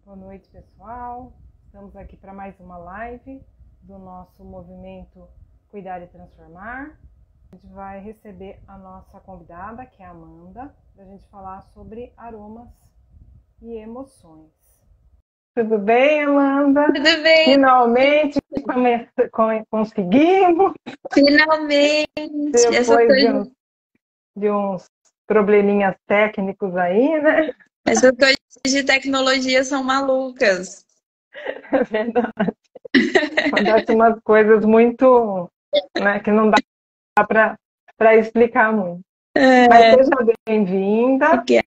Boa noite, pessoal. Estamos aqui para mais uma live do nosso movimento Cuidar e Transformar. A gente vai receber a nossa convidada, que é a Amanda, para a gente falar sobre aromas e emoções. Tudo bem, Amanda? Tudo bem? Finalmente conseguimos! Finalmente! Depois de uns probleminhas técnicos aí, né? Essas coisas de tecnologia são malucas. É verdade. Acontece umas coisas muito, né, que não dá para explicar muito. Mas seja bem-vinda aqui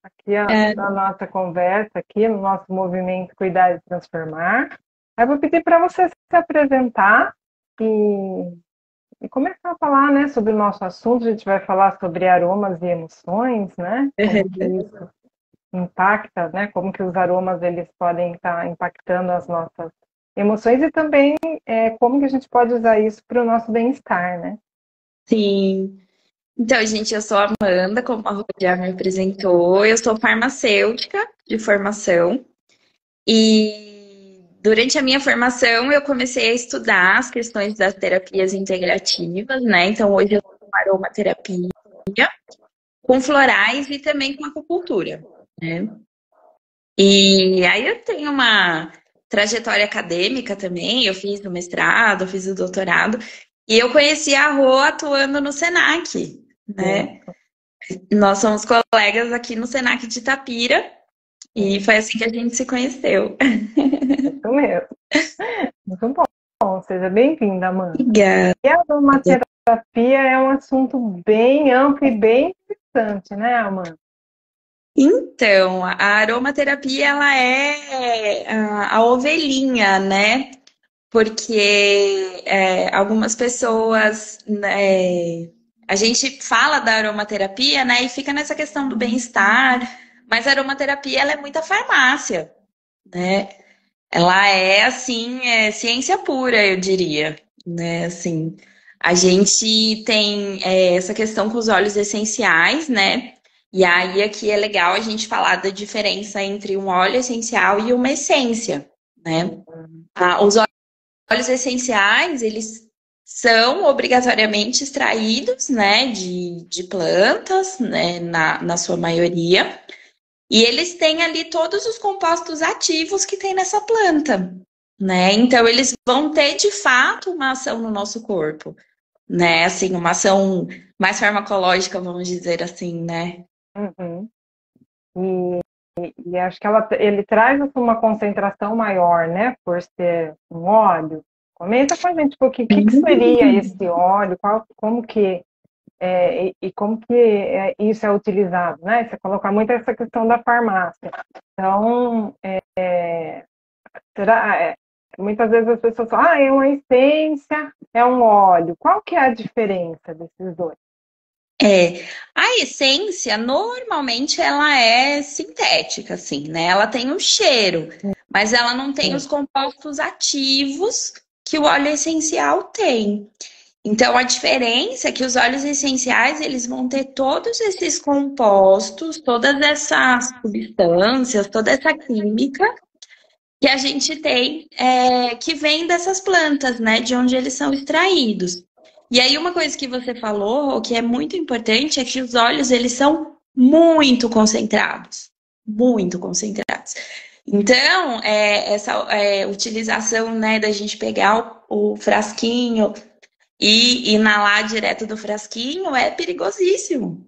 na nossa conversa, aqui no nosso movimento Cuidar e Transformar. Eu vou pedir para você se apresentar e começar a falar, né, sobre o nosso assunto. A gente vai falar sobre aromas e emoções, né? Como que isso impacta, né? Como que os aromas eles podem estar impactando as nossas emoções e também como que a gente pode usar isso para o nosso bem-estar, né? Sim. Então, gente, eu sou a Amanda, como a Rô já me apresentou. Eu sou farmacêutica de formação. E durante a minha formação, eu comecei a estudar as questões das terapias integrativas, né? Então, hoje eu sou aromaterapia com florais e também com acupuntura, né? E aí eu tenho uma trajetória acadêmica também, eu fiz o mestrado, eu fiz o doutorado, e eu conheci a Rô atuando no Senac, né? Nós somos colegas aqui no Senac de Itapira, e foi assim que a gente se conheceu. Isso mesmo. Muito bom. Seja bem-vinda, Amanda. Obrigada. E a aromaterapia é um assunto bem amplo e bem interessante, né, Amanda? Então, a aromaterapia, ela é a ovelhinha, né? Porque algumas pessoas, né, a gente fala da aromaterapia, né, e fica nessa questão do bem-estar, mas a aromaterapia ela é muita farmácia, né? Ela é assim, ciência pura, eu diria, né? Assim, a gente tem essa questão com os óleos essenciais, né? E aí aqui é legal a gente falar da diferença entre um óleo essencial e uma essência, né? Os óleos essenciais, eles são obrigatoriamente extraídos, né, de plantas, né, na sua maioria. E eles têm ali todos os compostos ativos que tem nessa planta, né? Então, eles vão ter, de fato, uma ação no nosso corpo, né? Assim, uma ação mais farmacológica, vamos dizer assim, né? Uhum. E acho que ele traz uma concentração maior, né, por ser um óleo. Comenta com a gente um pouquinho o que seria esse óleo, como que e como que isso é utilizado, né? Você coloca muito essa questão da farmácia. Então, muitas vezes as pessoas falam, é uma essência, é um óleo. Qual que é a diferença desses dois? A essência, normalmente, ela é sintética, assim, né? Ela tem um cheiro, mas ela não tem os compostos ativos que o óleo essencial tem. Então, a diferença é que os óleos essenciais, eles vão ter todos esses compostos, todas essas substâncias, toda essa química que a gente tem, que vem dessas plantas, né, de onde eles são extraídos. E aí, uma coisa que você falou, que é muito importante, é que os óleos, eles são muito concentrados. Muito concentrados. Então, essa utilização, né, da gente pegar o frasquinho e inalar direto do frasquinho é perigosíssimo.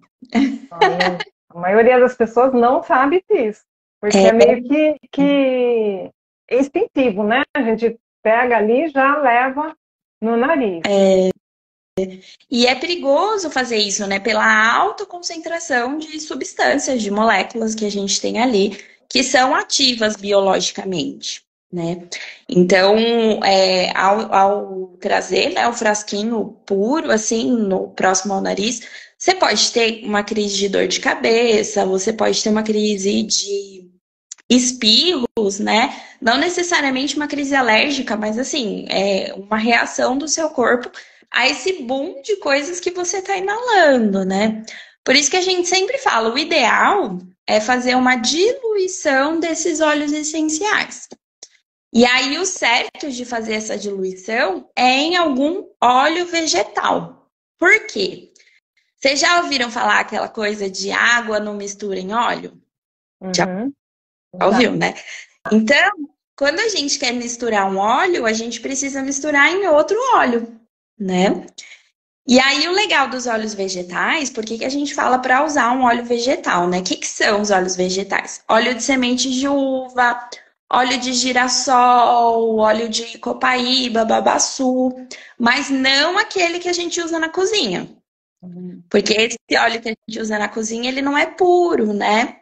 A maioria das pessoas não sabe disso, porque é meio que instintivo, né? A gente pega ali e já leva no nariz. E é perigoso fazer isso, né? Pela alta concentração de substâncias, de moléculas que a gente tem ali, que são ativas biologicamente, né? Então, ao trazer, né, o frasquinho puro, assim, no próximo ao nariz, você pode ter uma crise de dor de cabeça, você pode ter uma crise de espirros, né? Não necessariamente uma crise alérgica, mas assim, é uma reação do seu corpo a esse boom de coisas que você está inalando, né? Por isso que a gente sempre fala, o ideal é fazer uma diluição desses óleos essenciais. E aí, o certo de fazer essa diluição é em algum óleo vegetal. Por quê? Vocês já ouviram falar aquela coisa de água não mistura em óleo? Já ouviu, né? Então, quando a gente quer misturar um óleo, a gente precisa misturar em outro óleo, né? E aí, o legal dos óleos vegetais, por que a gente fala para usar um óleo vegetal, né? O que são os óleos vegetais? Óleo de semente de uva, óleo de girassol, óleo de copaíba, babaçu, mas não aquele que a gente usa na cozinha. Porque esse óleo que a gente usa na cozinha, ele não é puro, né?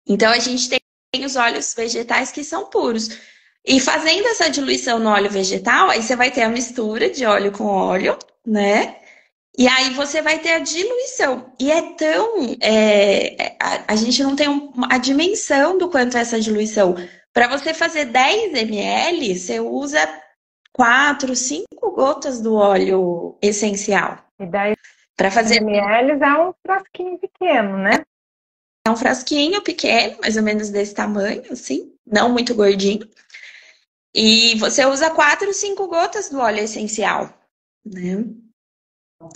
Então, a gente tem os óleos vegetais que são puros. E fazendo essa diluição no óleo vegetal, aí você vai ter a mistura de óleo com óleo, né? E aí você vai ter a diluição. E é tão... a gente não tem a dimensão do quanto é essa diluição. Para você fazer 10 ml, você usa 4, 5 gotas do óleo essencial. E 10 para fazer ml é um frasquinho pequeno, né? É um frasquinho pequeno, mais ou menos desse tamanho, assim. Não muito gordinho. E você usa 4, 5 gotas do óleo essencial, né?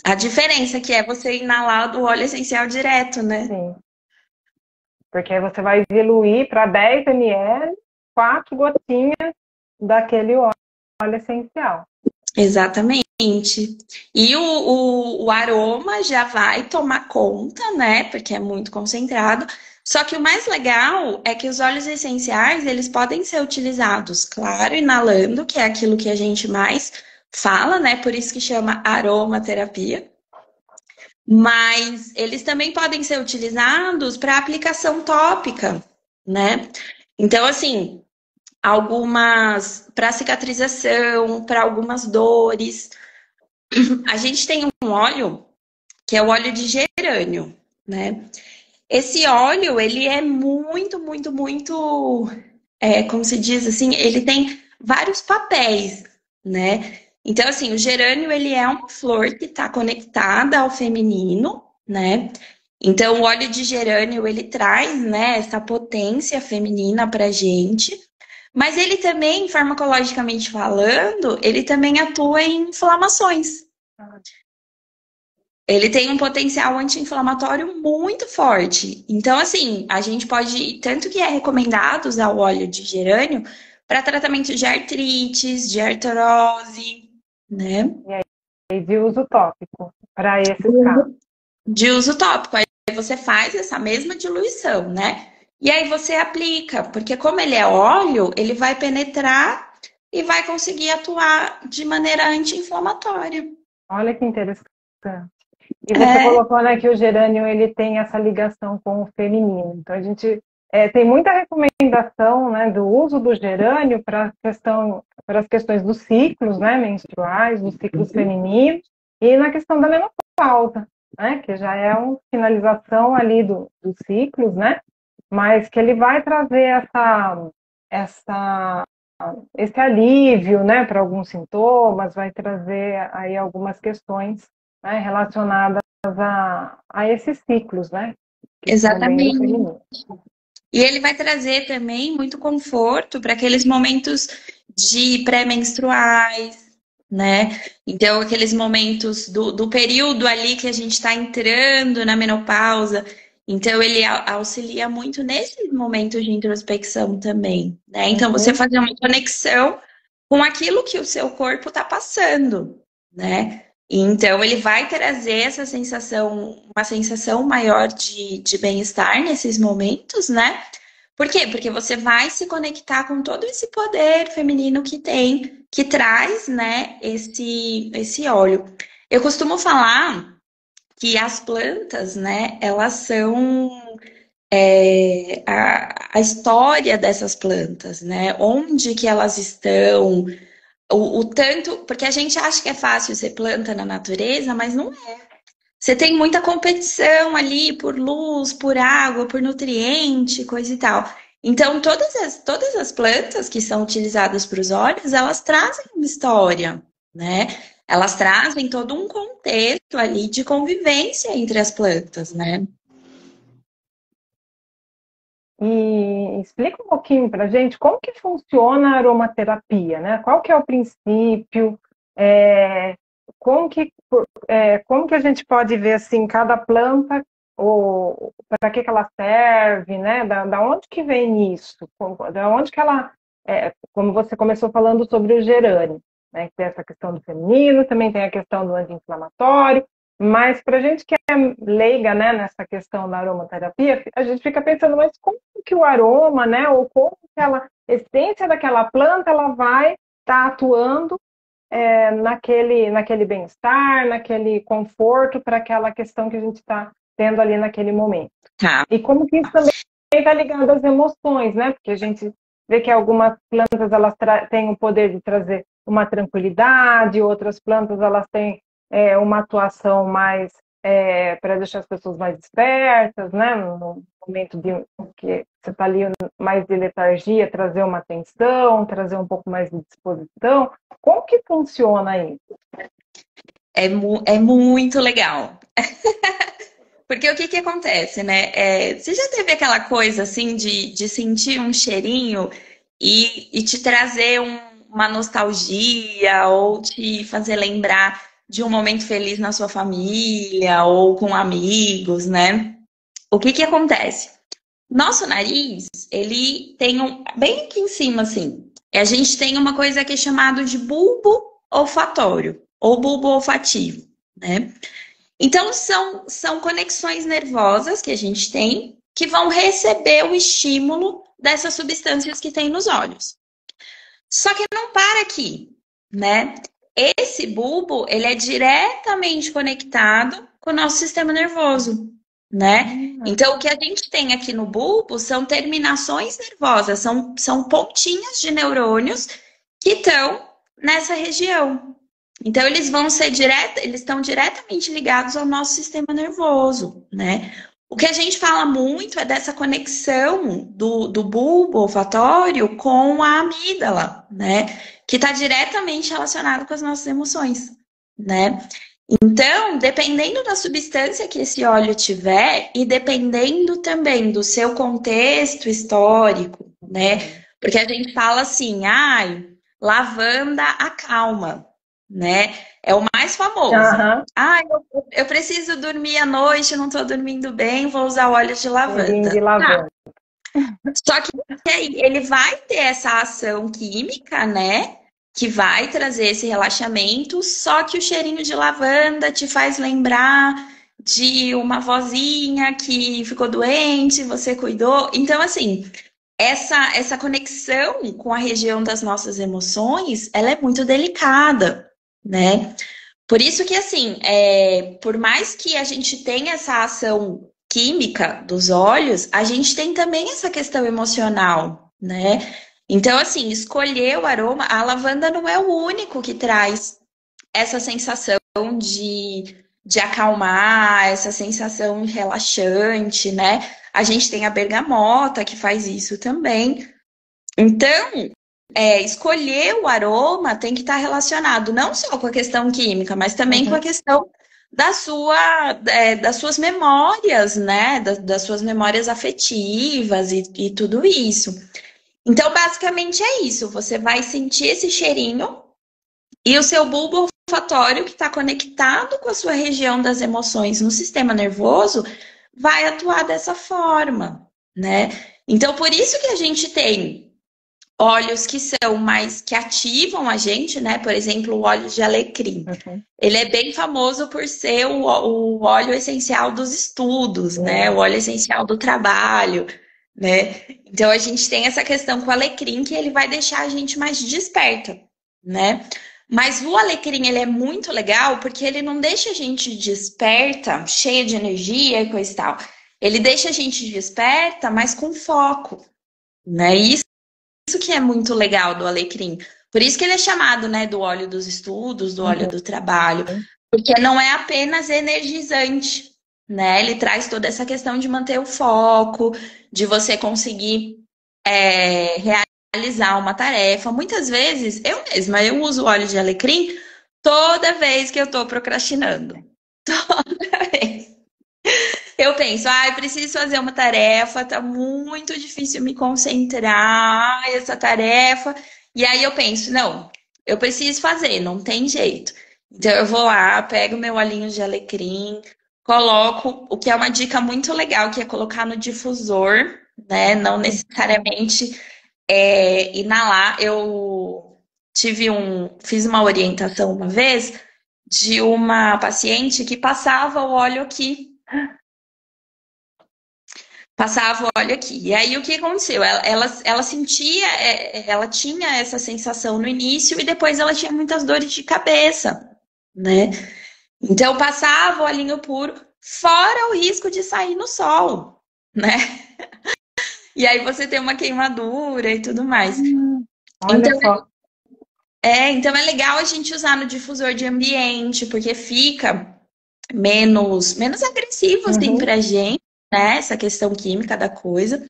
A diferença que é você inalar do óleo essencial direto, né? Sim. Porque aí você vai diluir para 10 ml, 4 gotinhas daquele óleo essencial. Exatamente. E o aroma já vai tomar conta, né? Porque é muito concentrado. Só que o mais legal é que os óleos essenciais, eles podem ser utilizados, claro, inalando, que é aquilo que a gente mais fala, né? Por isso que chama aromaterapia. Mas eles também podem ser utilizados para aplicação tópica, né? Então, assim, algumas para cicatrização, para algumas dores. A gente tem um óleo que é o óleo de gerânio, né? Esse óleo, ele é muito, muito, muito, como se diz assim, ele tem vários papéis, né? Então, assim, o gerânio, ele é uma flor que está conectada ao feminino, né? Então, o óleo de gerânio, ele traz, né, essa potência feminina pra gente. Mas ele também, farmacologicamente falando, ele também atua em inflamações. Ele tem um potencial anti-inflamatório muito forte. Então, assim, a gente pode, tanto que é recomendado usar o óleo de gerânio para tratamento de artrites, de artrose, né? E aí, de uso tópico, para esse caso. De uso tópico. Aí você faz essa mesma diluição, né? E aí você aplica, porque como ele é óleo, ele vai penetrar e vai conseguir atuar de maneira anti-inflamatória. Olha que interessante. E você colocou, né, que o gerânio ele tem essa ligação com o feminino. Então a gente tem muita recomendação, né, do uso do gerânio para as questões dos ciclos, né, menstruais, dos ciclos femininos e na questão da menopausa, né, que já é uma finalização ali dos ciclos, né, mas que ele vai trazer esse alívio, né, para alguns sintomas, vai trazer aí algumas questões, né, relacionadas a esses ciclos, né? Exatamente. E ele vai trazer também muito conforto para aqueles momentos de pré-menstruais, né? Então, aqueles momentos do período ali que a gente está entrando na menopausa. Então, ele auxilia muito nesses momentos de introspecção também, né? Então, você fazer uma conexão com aquilo que o seu corpo está passando, né? Então, ele vai trazer essa sensação, uma sensação maior de bem-estar nesses momentos, né? Por quê? Porque você vai se conectar com todo esse poder feminino que tem, que traz, né, esse óleo. Eu costumo falar que as plantas, né, elas são a história dessas plantas, né? Onde que elas estão, o tanto, porque a gente acha que é fácil ser planta na natureza, mas não é. Você tem muita competição ali por luz, por água, por nutriente, coisa e tal. Então, todas as plantas que são utilizadas para os óleos, elas trazem uma história, né? Elas trazem todo um contexto ali de convivência entre as plantas, né? e explica um pouquinho para a gente como que funciona a aromaterapia, né? Qual que é o princípio, como que a gente pode ver assim cada planta ou para que ela serve, né? Da onde que vem isso? Da onde que ela, como você começou falando sobre o gerânio, né? Que tem essa questão do feminino, também tem a questão do anti-inflamatório, mas para a gente que é leiga, né, nessa questão da aromaterapia, a gente fica pensando, mas como que o aroma, né, ou como que a essência daquela planta ela vai estar atuando naquele bem-estar, naquele conforto para aquela questão que a gente está tendo ali naquele momento. Tá. E como que isso também está ligado às emoções, né? Porque a gente vê que algumas plantas elas têm o poder de trazer uma tranquilidade, outras plantas elas têm uma atuação mais para deixar as pessoas mais despertas, né? No momento que você está ali mais de letargia, trazer uma atenção, trazer um pouco mais de disposição. Como que funciona isso? É muito legal. Porque o que que acontece, né? Você já teve aquela coisa assim de sentir um cheirinho e te trazer uma nostalgia ou te fazer lembrar de um momento feliz na sua família ou com amigos, né? O que que acontece? Nosso nariz, ele tem bem aqui em cima, assim, a gente tem uma coisa que é chamado de bulbo olfatório ou bulbo olfativo, né? Então, são conexões nervosas que a gente tem que vão receber o estímulo dessas substâncias que tem nos olhos. Só que não para aqui, né? Esse bulbo, ele é diretamente conectado com o nosso sistema nervoso, né? Então, o que a gente tem aqui no bulbo são terminações nervosas, são pontinhas de neurônios que estão nessa região. Então, eles estão diretamente ligados ao nosso sistema nervoso, né? O que a gente fala muito é dessa conexão do bulbo olfatório com a amígdala, né? Que está diretamente relacionado com as nossas emoções, né? Então, dependendo da substância que esse óleo tiver e dependendo também do seu contexto histórico, né? Porque a gente fala assim, ai, lavanda acalma, né? É o mais famoso. Uhum. Ah, eu preciso dormir à noite, não estou dormindo bem, vou usar óleo de lavanda. De lavanda. Só que ele vai ter essa ação química, né? Que vai trazer esse relaxamento, só que o cheirinho de lavanda te faz lembrar de uma vozinha que ficou doente, você cuidou. Então, assim, essa conexão com a região das nossas emoções, ela é muito delicada, né? Por isso que, assim, por mais que a gente tenha essa ação química dos olhos, a gente tem também essa questão emocional, né? Então, assim, escolher o aroma, a lavanda não é o único que traz essa sensação de acalmar, essa sensação relaxante, né? A gente tem a bergamota que faz isso também. Então, escolher o aroma tem que estar relacionado não só com a questão química, mas também com a questão das suas memórias, né? Das suas memórias afetivas e tudo isso. Então, basicamente é isso. Você vai sentir esse cheirinho e o seu bulbo olfatório, que está conectado com a sua região das emoções no sistema nervoso, vai atuar dessa forma, né? Então, por isso que a gente tem óleos que são mais, que ativam a gente, né? Por exemplo, o óleo de alecrim. Ele é bem famoso por ser o óleo essencial dos estudos, né? O óleo essencial do trabalho, né? Então, a gente tem essa questão com o alecrim que ele vai deixar a gente mais desperta, né? Mas o alecrim, ele é muito legal porque ele não deixa a gente desperta, cheia de energia e coisa e tal. Ele deixa a gente desperta, mas com foco, né? Isso que é muito legal do alecrim. Por isso que ele é chamado, né, do óleo dos estudos, do óleo do trabalho. Porque não é apenas energizante, né? Ele traz toda essa questão de manter o foco, de você conseguir realizar uma tarefa. Muitas vezes, eu uso o óleo de alecrim toda vez que eu tô procrastinando. Toda vez. Eu penso, eu preciso fazer uma tarefa, tá muito difícil me concentrar essa tarefa. E aí eu penso, não, eu preciso fazer, não tem jeito. Então eu vou lá, pego meu olhinho de alecrim, coloco, o que é uma dica muito legal, que é colocar no difusor, né? Não necessariamente inalar. Eu fiz uma orientação uma vez de uma paciente que passava o óleo aqui. Passava o óleo aqui. E aí o que aconteceu? Ela sentia, ela tinha essa sensação no início e depois ela tinha muitas dores de cabeça, né? Então passava o olhinho puro, fora o risco de sair no sol, né? E aí você tem uma queimadura e tudo mais. Olha só. Então é legal a gente usar no difusor de ambiente, porque fica menos agressivo assim pra gente, né? Essa questão química da coisa.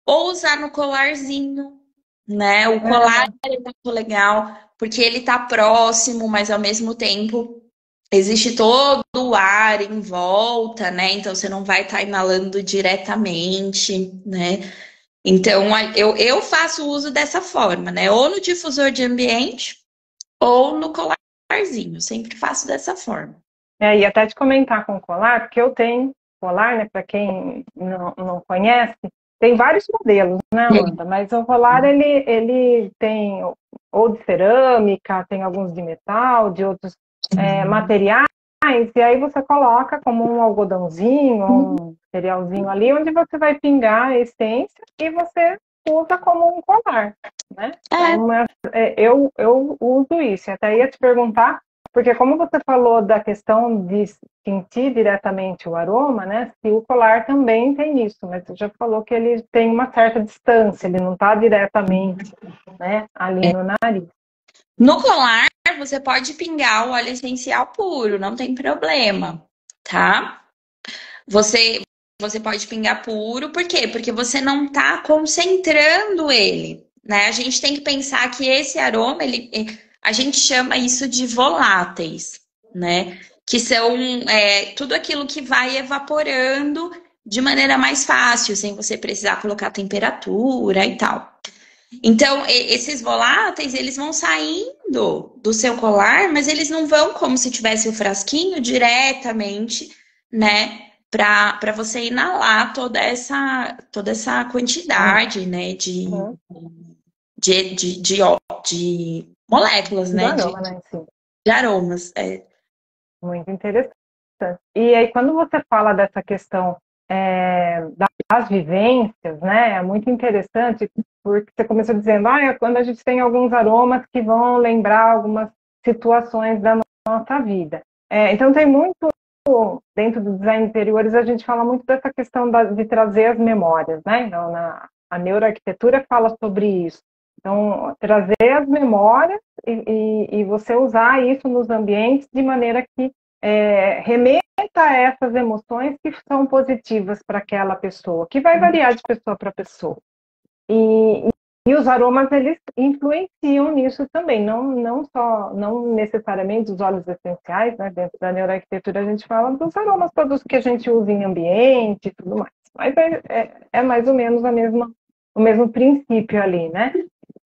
Ou usar no colarzinho, né? O colar é muito legal, porque ele tá próximo, mas ao mesmo tempo existe todo o ar em volta, né? Então você não vai estar inalando diretamente, né? Então eu faço uso dessa forma, né? Ou no difusor de ambiente, ou no colarzinho. Sempre faço dessa forma. E até te comentar com o colar, porque eu tenho colar, né? Para quem não conhece, tem vários modelos, né, Amanda? Mas o colar, ele tem ou de cerâmica, tem alguns de metal, de outros materiais, e aí você coloca como um algodãozinho, um cerealzinho ali, onde você vai pingar a essência e você usa como um colar, né? Então, eu uso isso. Até ia te perguntar, porque como você falou da questão de sentir diretamente o aroma, né? Se o colar também tem isso, mas você já falou que ele tem uma certa distância, ele não está diretamente, né, ali no nariz. No colar, você pode pingar o óleo essencial puro, não tem problema, tá? Você pode pingar puro, por quê? Porque você não tá concentrando ele, né? A gente tem que pensar que esse aroma, a gente chama isso de voláteis, né? Que são tudo aquilo que vai evaporando de maneira mais fácil, sem você precisar colocar temperatura e tal. Então, esses voláteis, eles vão saindo do seu colar, mas eles não vão como se tivesse o frasquinho diretamente, né? Para você inalar toda essa quantidade, né? De moléculas, né? De aroma, né? Sim. De aromas. Muito interessante. E aí, quando você fala dessa questão das vivências, né? É muito interessante, porque você começou dizendo, quando a gente tem alguns aromas que vão lembrar algumas situações da nossa vida. Então, tem muito, dentro do design de interiores, a gente fala muito dessa questão de trazer as memórias, né? Então, a neuroarquitetura fala sobre isso. Então, trazer as memórias e você usar isso nos ambientes de maneira que remeta a essas emoções que são positivas para aquela pessoa, que vai variar de pessoa para pessoa. E os aromas, eles influenciam nisso também, não necessariamente os óleos essenciais, né? Dentro da neuroarquitetura a gente fala dos aromas todos que a gente usa em ambiente e tudo mais, mas é mais ou menos o mesmo princípio ali, né?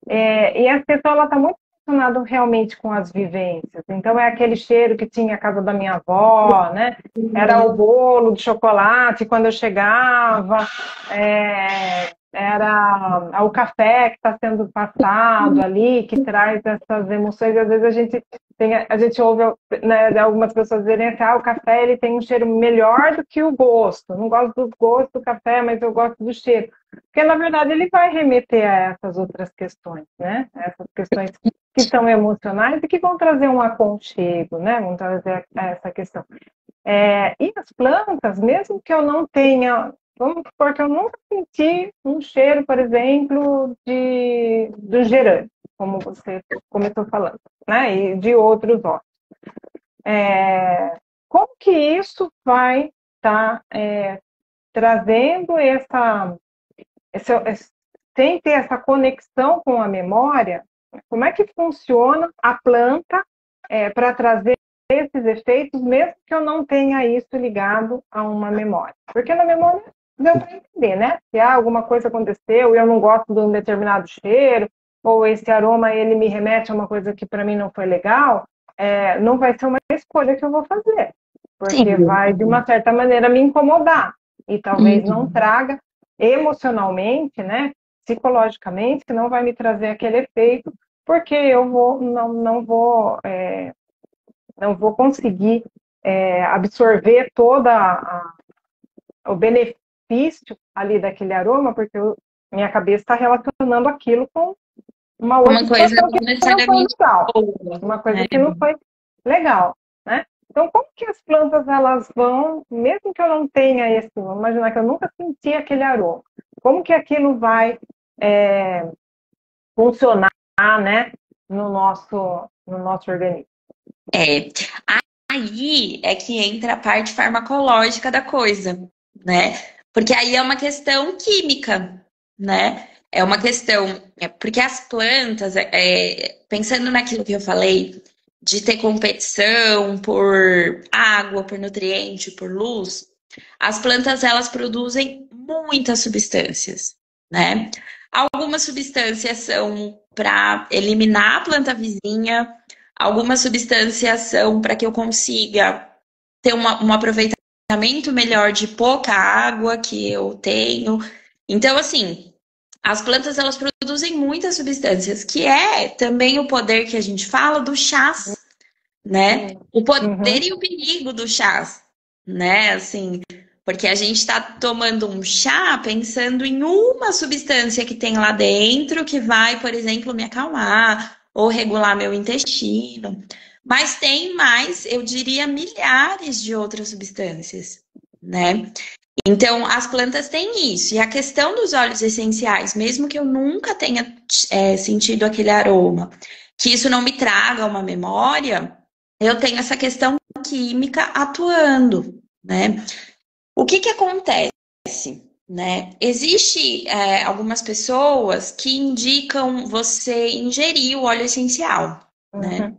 E a questão, ela está muito relacionada realmente com as vivências. Então, é aquele cheiro que tinha a casa da minha avó, né? Era o bolo de chocolate quando eu chegava, era o café que está sendo passado ali, que traz essas emoções. E às vezes a gente ouve, né, algumas pessoas dizerem assim, o café ele tem um cheiro melhor do que o gosto. Não gosto do gosto do café, mas eu gosto do cheiro. Porque, na verdade, ele vai remeter a essas outras questões, né? Essas questões que são emocionais e que vão trazer um aconchego, né? Vão trazer essa questão. E as plantas, mesmo que eu não tenha... Vamos supor que eu nunca senti um cheiro, por exemplo, do gerânio, como você começou falando, né? E de outros óleos. Como que isso vai estar trazendo sem ter essa conexão com a memória, como é que funciona a planta para trazer esses efeitos, mesmo que eu não tenha isso ligado a uma memória. Porque na memória deu para entender, né? Se alguma coisa aconteceu e eu não gosto de um determinado cheiro, ou esse aroma ele me remete a uma coisa que para mim não foi legal, não vai ser uma escolha que eu vou fazer. Porque vai, de uma certa maneira, me incomodar. E talvez não traga emocionalmente, né? Psicologicamente, não vai me trazer aquele efeito, porque eu não vou conseguir absorver toda o benefício ali daquele aroma, porque minha cabeça está relacionando aquilo com uma outra coisa situação que não foi legal, uma coisa que não foi legal, né? Então, como que as plantas elas vão, mesmo que eu não tenha vamos imaginar que eu nunca senti aquele aroma, como que aquilo vai funcionar, né, no nosso organismo? Aí é que entra a parte farmacológica da coisa, né? Porque aí é uma questão química, né? É uma questão... Porque as plantas, pensando naquilo que eu falei, de ter competição por água, por nutriente, por luz, as plantas, elas produzem muitas substâncias, né? Algumas substâncias são para eliminar a planta vizinha, algumas substâncias são para que eu consiga ter um aproveitamento melhor de pouca água que eu tenho. Então, assim, as plantas, elas produzem muitas substâncias, que é também o poder que a gente fala do chás, né? O poder e o perigo do chás, né? Assim, porque a gente está tomando um chá pensando em uma substância que tem lá dentro que vai, por exemplo, me acalmar ou regular meu intestino. Mas tem mais, eu diria, milhares de outras substâncias, né? Então, as plantas têm isso. E a questão dos óleos essenciais, mesmo que eu nunca tenha sentido aquele aroma, que isso não me traga uma memória, eu tenho essa questão química atuando, né? O que acontece, né? Existe algumas pessoas que indicam você ingerir o óleo essencial, né?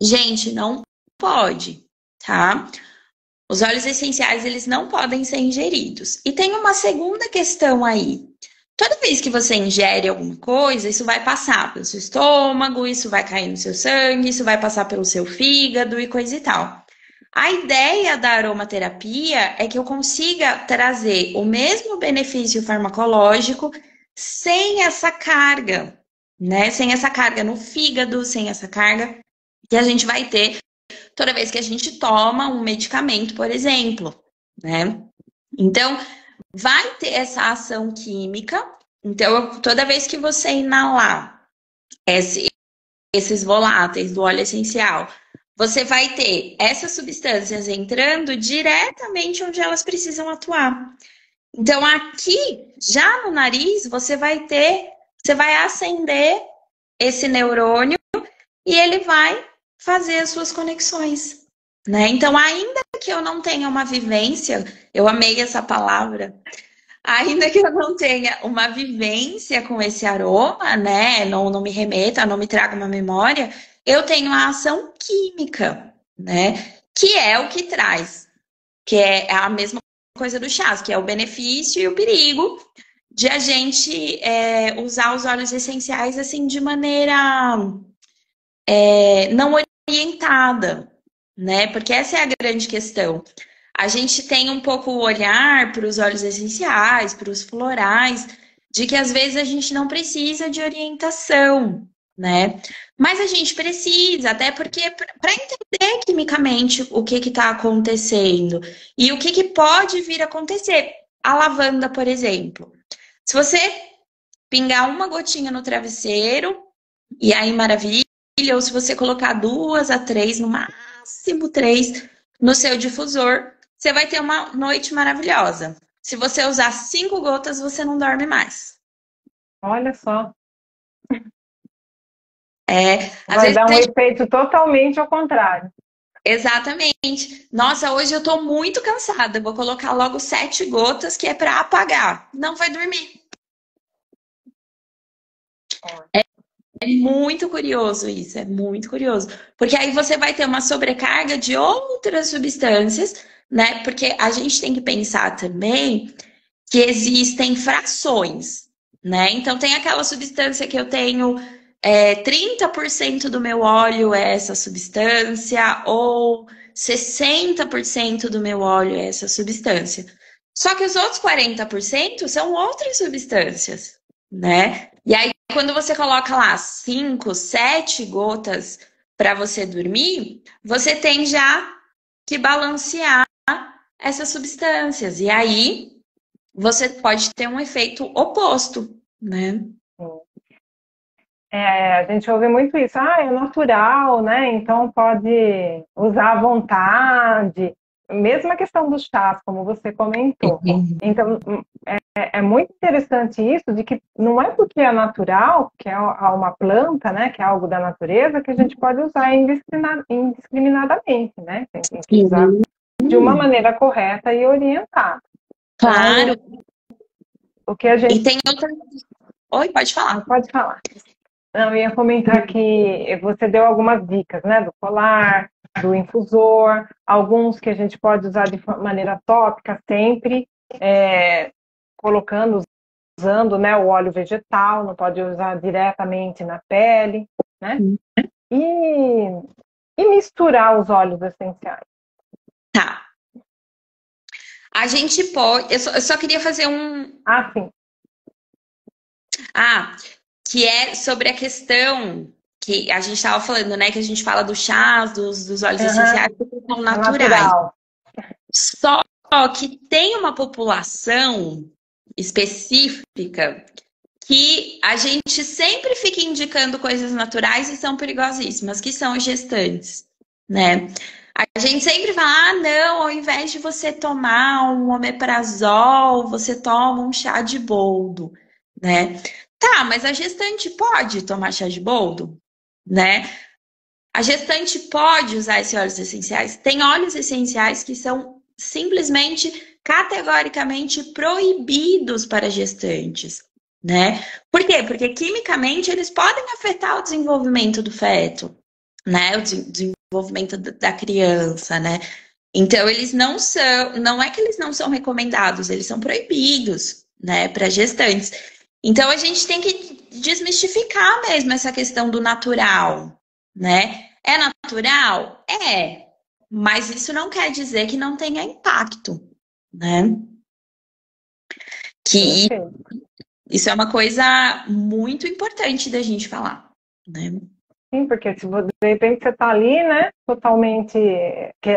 Gente, não pode, tá? Os óleos essenciais, eles não podem ser ingeridos. E tem uma segunda questão aí. Toda vez que você ingere alguma coisa, isso vai passar pelo seu estômago, isso vai cair no seu sangue, isso vai passar pelo seu fígado e coisa e tal. A ideia da aromaterapia é que eu consiga trazer o mesmo benefício farmacológico sem essa carga, né? Sem essa carga no fígado, sem essa carga que a gente vai ter toda vez que a gente toma um medicamento, por exemplo, né? Então, vai ter essa ação química. Então, toda vez que você inalar esses voláteis do óleo essencial, você vai ter essas substâncias entrando diretamente onde elas precisam atuar. Então, aqui, já no nariz, você vai acender esse neurônio e ele vai fazer as suas conexões, né? Então, ainda que eu não tenha uma vivência, eu amei essa palavra, ainda que eu não tenha uma vivência com esse aroma, né? Não me remeta, não me traga uma memória, eu tenho a ação química, né? Que é o que traz, que é a mesma coisa do chás, que é o benefício e o perigo de a gente usar os óleos essenciais assim de maneira não orientada, né? Porque essa é a grande questão. A gente tem um pouco o olhar para os óleos essenciais, para os florais, de que às vezes a gente não precisa de orientação, né? Mas a gente precisa, até porque para entender quimicamente o que está acontecendo e o que pode vir a acontecer. A lavanda, por exemplo. Se você pingar uma gotinha no travesseiro, e aí maravilha, ou se você colocar 2 a 3, no máximo 3, no seu difusor, você vai ter uma noite maravilhosa. Se você usar 5 gotas, você não dorme mais. Olha só. Às vezes dar um efeito totalmente ao contrário. Exatamente. Nossa, hoje eu tô muito cansada. Vou colocar logo 7 gotas, que é para apagar. Não vai dormir. É muito curioso isso, é muito curioso. Porque aí você vai ter uma sobrecarga de outras substâncias, né? Porque a gente tem que pensar também que existem frações, né? Então tem aquela substância que eu tenho 30% do meu óleo é essa substância, ou 60% do meu óleo é essa substância. Só que os outros 40% são outras substâncias, né? E aí, quando você coloca lá 5, 7 gotas para você dormir, você tem já que balancear essas substâncias. E aí, você pode ter um efeito oposto, né? A gente ouve muito isso, é natural, né? Então pode usar à vontade. Mesma questão dos chás, como você comentou. Então, é muito interessante isso, de que não é porque é natural, que é uma planta, né? Que é algo da natureza, que a gente pode usar indiscriminadamente, né? Tem que usar de uma maneira correta e orientada. Claro. Então, o que a gente... E tem outra... Oi, pode falar. Pode falar. Não, eu ia comentar que você deu algumas dicas, né? Do colar, do infusor, alguns que a gente pode usar de maneira tópica sempre, usando, né, o óleo vegetal, não pode usar diretamente na pele, né? E misturar os óleos essenciais. Tá. A gente pode... Eu só queria fazer um... Sim. Que é sobre a questão que a gente estava falando, né? Que a gente fala dos chás, dos óleos essenciais, que são naturais. Natural. Só que tem uma população específica que a gente sempre fica indicando coisas naturais e são perigosíssimas, que são os gestantes, né? A gente sempre fala, não, ao invés de você tomar um omeprazol, você toma um chá de boldo, né? Tá, mas a gestante pode tomar chá de boldo, né? A gestante pode usar esses óleos essenciais. Tem óleos essenciais que são simplesmente, categoricamente proibidos para gestantes, né? Por quê? Porque quimicamente eles podem afetar o desenvolvimento do feto, né? O desenvolvimento da criança, né? Então eles não é que eles não são recomendados, eles são proibidos, né, para gestantes. Então a gente tem que desmistificar mesmo essa questão do natural, né? É natural? É, mas isso não quer dizer que não tenha impacto, né? Que isso é uma coisa muito importante da gente falar, né? Sim, porque se de repente você está ali, né, totalmente,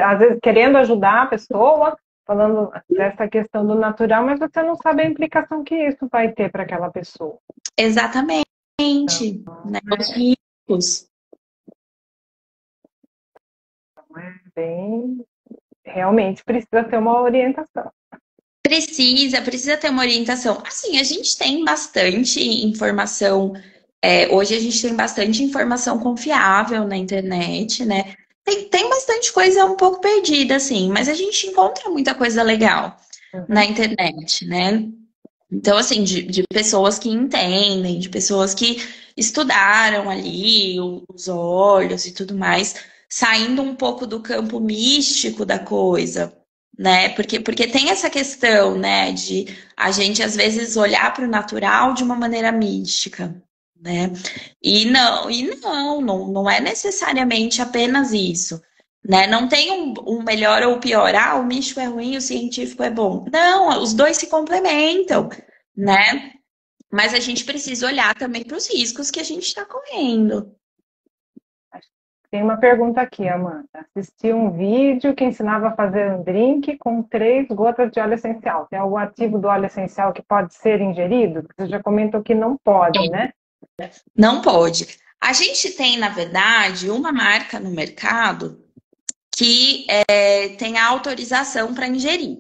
às vezes querendo ajudar a pessoa, falando dessa questão do natural, mas você não sabe a implicação que isso vai ter para aquela pessoa. Exatamente, né? Os riscos. Realmente precisa ter uma orientação. Precisa ter uma orientação. Assim, a gente tem bastante informação. Hoje a gente tem bastante informação confiável na internet, né? Tem bastante coisa um pouco perdida, assim, mas a gente encontra muita coisa legal na internet, né? Então, assim, de pessoas que entendem, de pessoas que estudaram ali os olhos e tudo mais, saindo um pouco do campo místico da coisa, né? Porque tem essa questão, né, de a gente às vezes olhar para o natural de uma maneira mística, né? Não é necessariamente apenas isso, né? Não tem um melhor ou pior, o místico é ruim, o científico é bom. Não, os dois se complementam, né? Mas a gente precisa olhar também para os riscos que a gente está correndo. Tem uma pergunta aqui, Amanda. Assisti um vídeo que ensinava a fazer um drink com 3 gotas de óleo essencial. Tem algum ativo do óleo essencial que pode ser ingerido? Você já comentou que não pode, né? Não pode. A gente tem, na verdade, uma marca no mercado que tem a autorização para ingerir,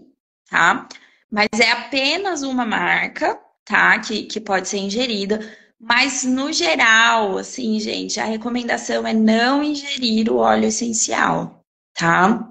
tá? Mas é apenas uma marca, tá? Que pode ser ingerida. Mas, no geral, assim, gente, a recomendação é não ingerir o óleo essencial, tá?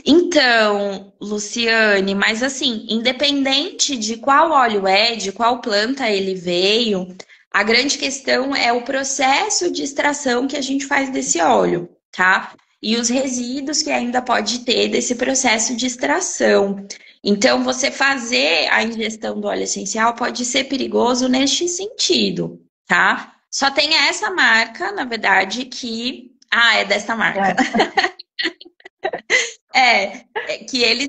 Então, Luciane, mas assim, independente de qual óleo é, de qual planta ele veio, a grande questão é o processo de extração que a gente faz desse óleo, tá? E os resíduos que ainda pode ter desse processo de extração. Então, você fazer a ingestão do óleo essencial pode ser perigoso neste sentido, tá? Só tem essa marca, na verdade, que. Ah, é dessa marca. Que eles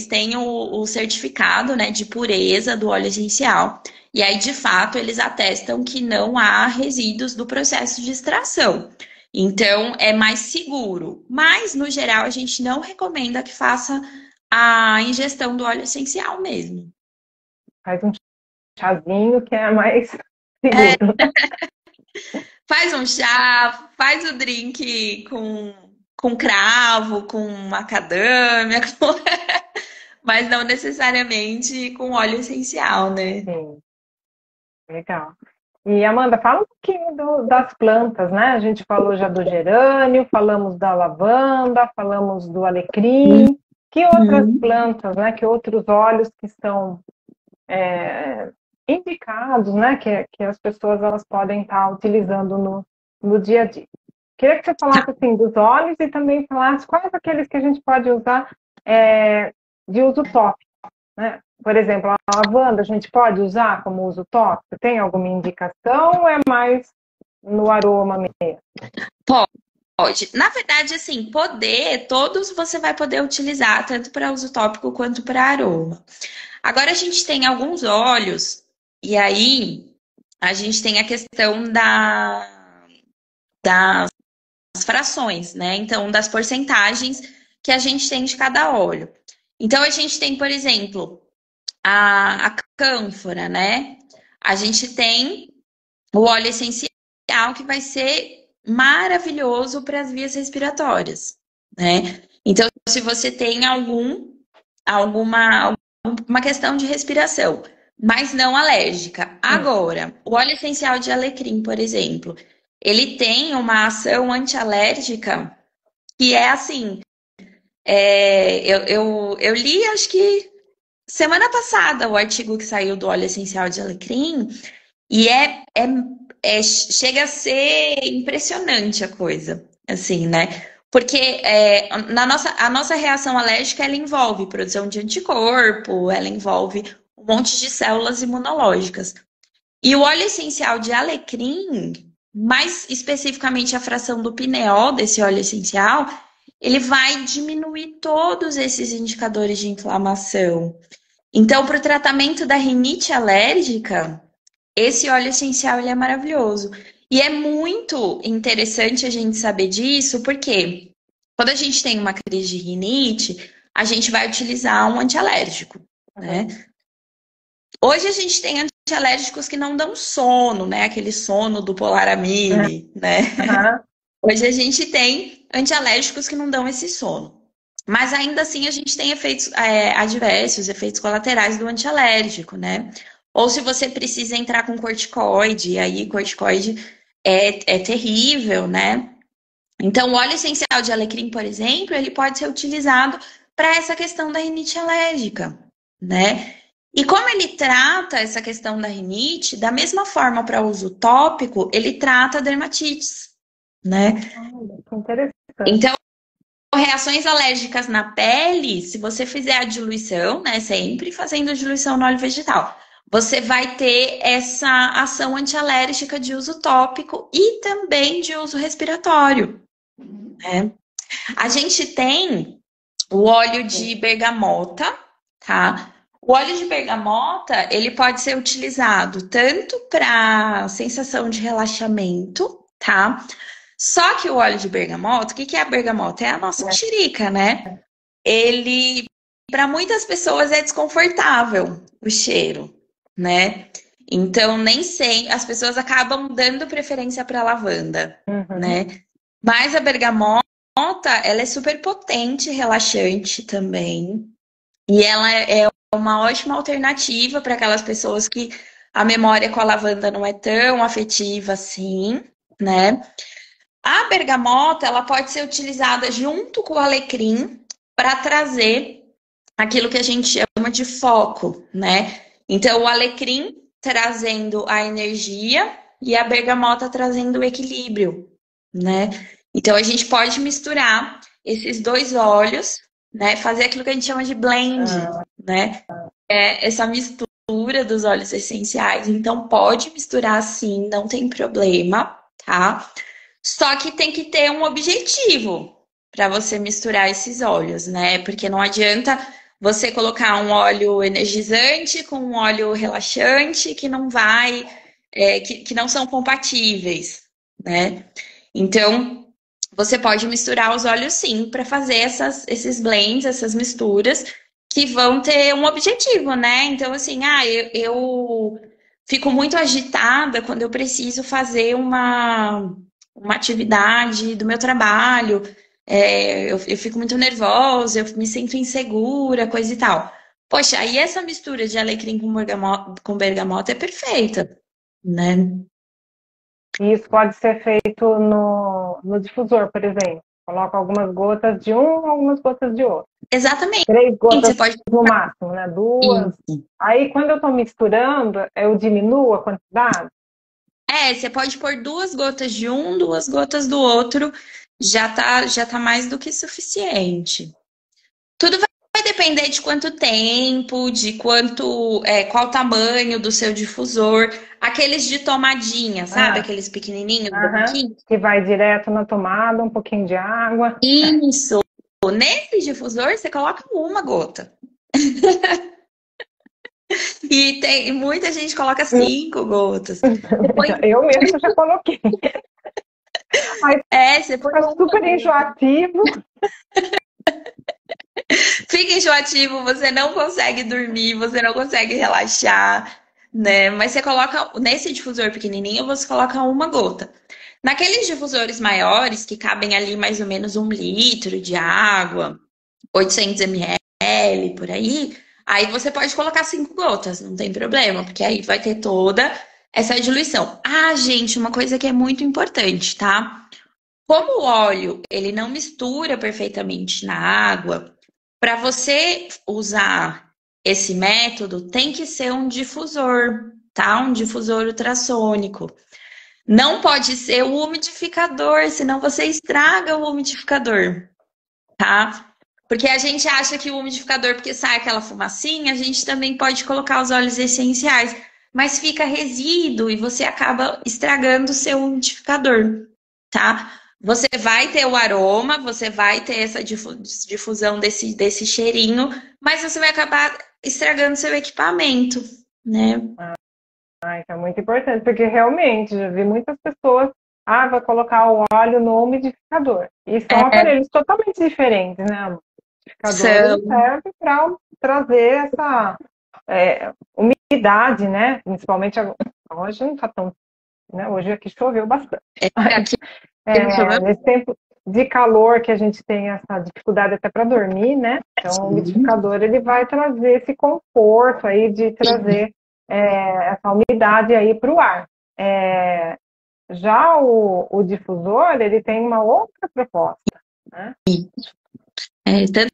têm o certificado, né, de pureza do óleo essencial. E aí, de fato, eles atestam que não há resíduos do processo de extração. Então, é mais seguro. Mas, no geral, a gente não recomenda que faça a ingestão do óleo essencial mesmo. Faz um chazinho que é mais seguro. Faz um chá, faz o drink com cravo, com macadâmia, mas não necessariamente com óleo essencial, né? Sim, legal. E Amanda, fala um pouquinho das plantas, né? A gente falou já do gerânio, falamos da lavanda, falamos do alecrim. Que outras plantas, né? Que outros óleos que estão indicados, né? Que as pessoas elas podem estar utilizando no dia a dia. Queria que você falasse assim, dos óleos e também falasse quais aqueles que a gente pode usar de uso tópico, né? Por exemplo, a lavanda a gente pode usar como uso tópico? Tem alguma indicação ou é mais no aroma mesmo? Pode. Na verdade, assim, todos você vai poder utilizar, tanto para uso tópico quanto para aroma. Agora a gente tem alguns óleos, e aí a gente tem a questão das frações, né? Então, das porcentagens que a gente tem de cada óleo. Então, a gente tem, por exemplo, a cânfora, né? A gente tem o óleo essencial que vai ser maravilhoso para as vias respiratórias, né? Então, se você tem uma questão de respiração, mas não alérgica. Agora, o óleo essencial de alecrim, por exemplo, ele tem uma ação antialérgica que é assim. Eu li, acho que semana passada, o artigo que saiu do óleo essencial de alecrim, e chega a ser impressionante a coisa, assim, né? Porque a nossa reação alérgica, ela envolve produção de anticorpo, ela envolve um monte de células imunológicas. E o óleo essencial de alecrim, mais especificamente a fração do pineol desse óleo essencial, ele vai diminuir todos esses indicadores de inflamação. Então, para o tratamento da rinite alérgica, esse óleo essencial ele é maravilhoso. E é muito interessante a gente saber disso, porque quando a gente tem uma crise de rinite, a gente vai utilizar um antialérgico, né? Hoje a gente tem antialérgicos que não dão sono, né? Aquele sono do Polaramine, né? Hoje a gente tem antialérgicos que não dão esse sono. Mas ainda assim a gente tem efeitos adversos, efeitos colaterais do antialérgico, né? Ou se você precisa entrar com corticoide, aí corticoide é terrível, né? Então, o óleo essencial de alecrim, por exemplo, ele pode ser utilizado para essa questão da rinite alérgica, né? E como ele trata essa questão da rinite, da mesma forma para uso tópico, ele trata dermatites, né? Interessante. Então, reações alérgicas na pele, se você fizer a diluição, né? Sempre fazendo a diluição no óleo vegetal, você vai ter essa ação antialérgica de uso tópico e também de uso respiratório, né? A gente tem o óleo de bergamota, tá? O óleo de bergamota, ele pode ser utilizado tanto para sensação de relaxamento, tá? Só que o óleo de bergamota, o que é a bergamota? É a nossa mexerica, né? Ele, para muitas pessoas, é desconfortável o cheiro, né? Então, nem sempre as pessoas acabam dando preferência para lavanda, né? Mas a bergamota, ela é super potente, relaxante também. E ela é uma ótima alternativa para aquelas pessoas que a memória com a lavanda não é tão afetiva assim, né? A bergamota, ela pode ser utilizada junto com o alecrim para trazer aquilo que a gente chama de foco, né? Então, o alecrim trazendo a energia e a bergamota trazendo o equilíbrio, né? Então, a gente pode misturar esses dois óleos, né? Fazer aquilo que a gente chama de blend, né? É essa mistura dos óleos essenciais. Então, pode misturar sim, não tem problema, tá? Só que tem que ter um objetivo para você misturar esses óleos, né? Porque não adianta você colocar um óleo energizante com um óleo relaxante que não vai, que não são compatíveis, né? Então, você pode misturar os óleos sim para fazer esses blends, essas misturas que vão ter um objetivo, né? Então, assim, eu fico muito agitada quando eu preciso fazer uma atividade do meu trabalho. Eu fico muito nervosa, eu me sinto insegura, coisa e tal. Poxa, aí essa mistura de alecrim com bergamota é perfeita, né? E isso pode ser feito no difusor, por exemplo. Coloca algumas gotas de um, algumas gotas de outro. Exatamente. 3 gotas Você pode... no máximo, né? 2. Isso. Aí, quando eu estou misturando, eu diminuo a quantidade? Você pode pôr 2 gotas de um, 2 gotas do outro. Já tá mais do que suficiente. Tudo vai depender de quanto tempo, de qual o tamanho do seu difusor. Aqueles de tomadinha, sabe? Aqueles pequenininhos, branquinhos. Que vai direto na tomada, um pouquinho de água. Isso. Nesse difusor, você coloca 1 gota. E muita gente coloca 5 gotas. Eu mesmo já coloquei. Mas você põe super enjoativo. Fica enjoativo, você não consegue dormir, você não consegue relaxar, né? Mas você coloca, nesse difusor pequenininho, você coloca 1 gota. Naqueles difusores maiores, que cabem ali mais ou menos 1 litro de água, 800 ml, por aí você pode colocar 5 gotas, não tem problema, porque aí vai ter toda essa diluição. Gente, uma coisa que é muito importante, tá? Como o óleo, ele não mistura perfeitamente na água, para você usar esse método, tem que ser um difusor, tá? Um difusor ultrassônico. Não pode ser o umidificador, senão você estraga o umidificador, tá? Porque a gente acha que o umidificador, porque sai aquela fumacinha, a gente também pode colocar os óleos essenciais, mas fica resíduo e você acaba estragando o seu umidificador, tá? Você vai ter o aroma, você vai ter essa difusão desse cheirinho, mas você vai acabar estragando seu equipamento, né? Isso é muito importante, porque realmente já vi muitas pessoas, vai colocar o óleo no umidificador. E são aparelhos totalmente diferentes, né? O umidificador serve para trazer essa umidade, né? Principalmente hoje não está tão, né? Hoje aqui choveu bastante. Nesse tempo de calor que a gente tem essa dificuldade até para dormir, né? Então o umidificador ele vai trazer esse conforto aí de trazer essa umidade aí para o ar. Já o difusor, ele tem uma outra proposta, né? Tanto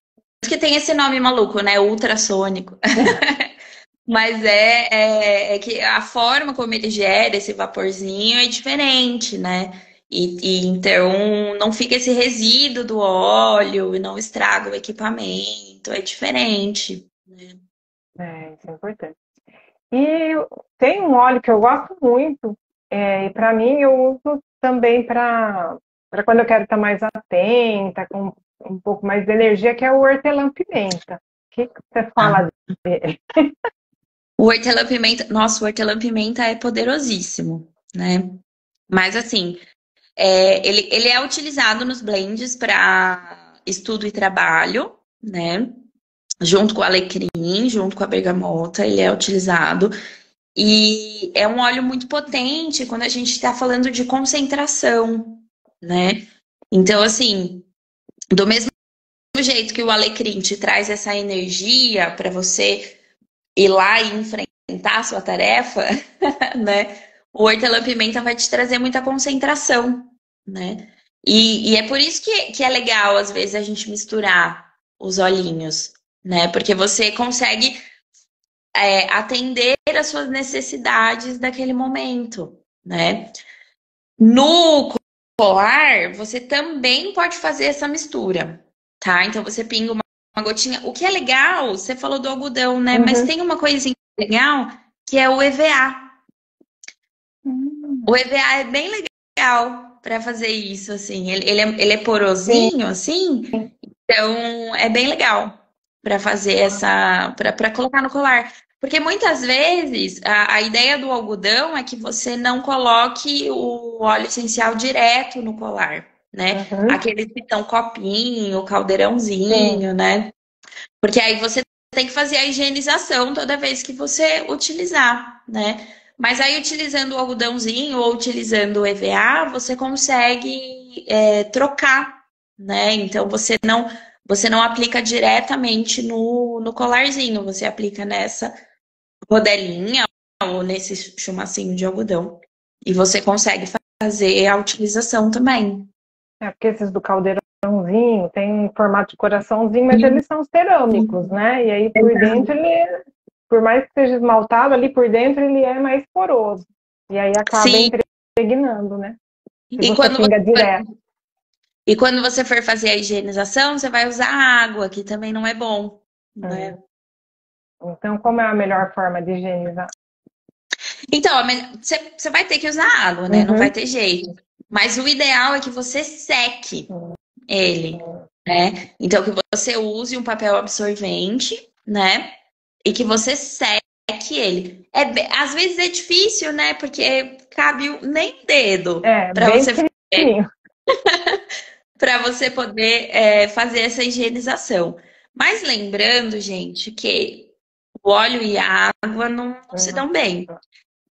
que tem esse nome maluco, né? Ultrassônico. Mas é que a forma como ele gera esse vaporzinho é diferente, né? E então não fica esse resíduo do óleo e não estraga o equipamento, é diferente, né? Isso é importante. E tem um óleo que eu gosto muito, e para mim eu uso também para quando eu quero estar mais atenta, com um pouco mais de energia, que é o hortelã-pimenta. O que você fala dele? O hortelã-pimenta, nossa, o hortelã-pimenta é poderosíssimo, né? Mas assim, ele é utilizado nos blends para estudo e trabalho, né? Junto com o alecrim, junto com a bergamota, ele é utilizado. E é um óleo muito potente quando a gente está falando de concentração, né? Então, assim, do mesmo jeito que o alecrim te traz essa energia para você ir lá e enfrentar a sua tarefa, né? O hortelã-pimenta vai te trazer muita concentração, né? E é por isso que é legal, às vezes, a gente misturar os olhinhos, né? Porque você consegue atender às suas necessidades daquele momento, né? No colar, você também pode fazer essa mistura, tá? Então, você pinga uma gotinha. O que é legal, você falou do algodão, né? Mas tem uma coisinha legal, que é o EVA. O EVA é bem legal para fazer isso, assim. Ele é porosinho, assim. Então, é bem legal para fazer para colocar no colar. Porque muitas vezes a ideia do algodão é que você não coloque o óleo essencial direto no colar, né? Aqueles que são copinho, caldeirãozinho, né? Porque aí você tem que fazer a higienização toda vez que você utilizar, né? Mas aí utilizando o algodãozinho ou utilizando o EVA, você consegue trocar, né? Então você não aplica diretamente no colarzinho, você aplica nessa rodelinha ou nesse chumacinho de algodão. E você consegue fazer a utilização também. Porque esses do caldeirãozinho tem um formato de coraçãozinho, mas eles são cerâmicos, né? E aí por dentro ele, por mais que seja esmaltado, ali por dentro ele é mais poroso. E aí acaba impregnando, né? Se você pinga direto. E quando você for fazer a higienização, você vai usar água, que também não é bom, né? Então, como é a melhor forma de higienizar? Então, você vai ter que usar água, né? Não vai ter jeito. Mas o ideal é que você seque ele, né? Então, que você use um papel absorvente, né? E que você seque ele. Às vezes é difícil, né? Porque cabe nem o dedo para você fazer. Para você poder fazer essa higienização. Mas lembrando, gente, que o óleo e a água não se dão bem.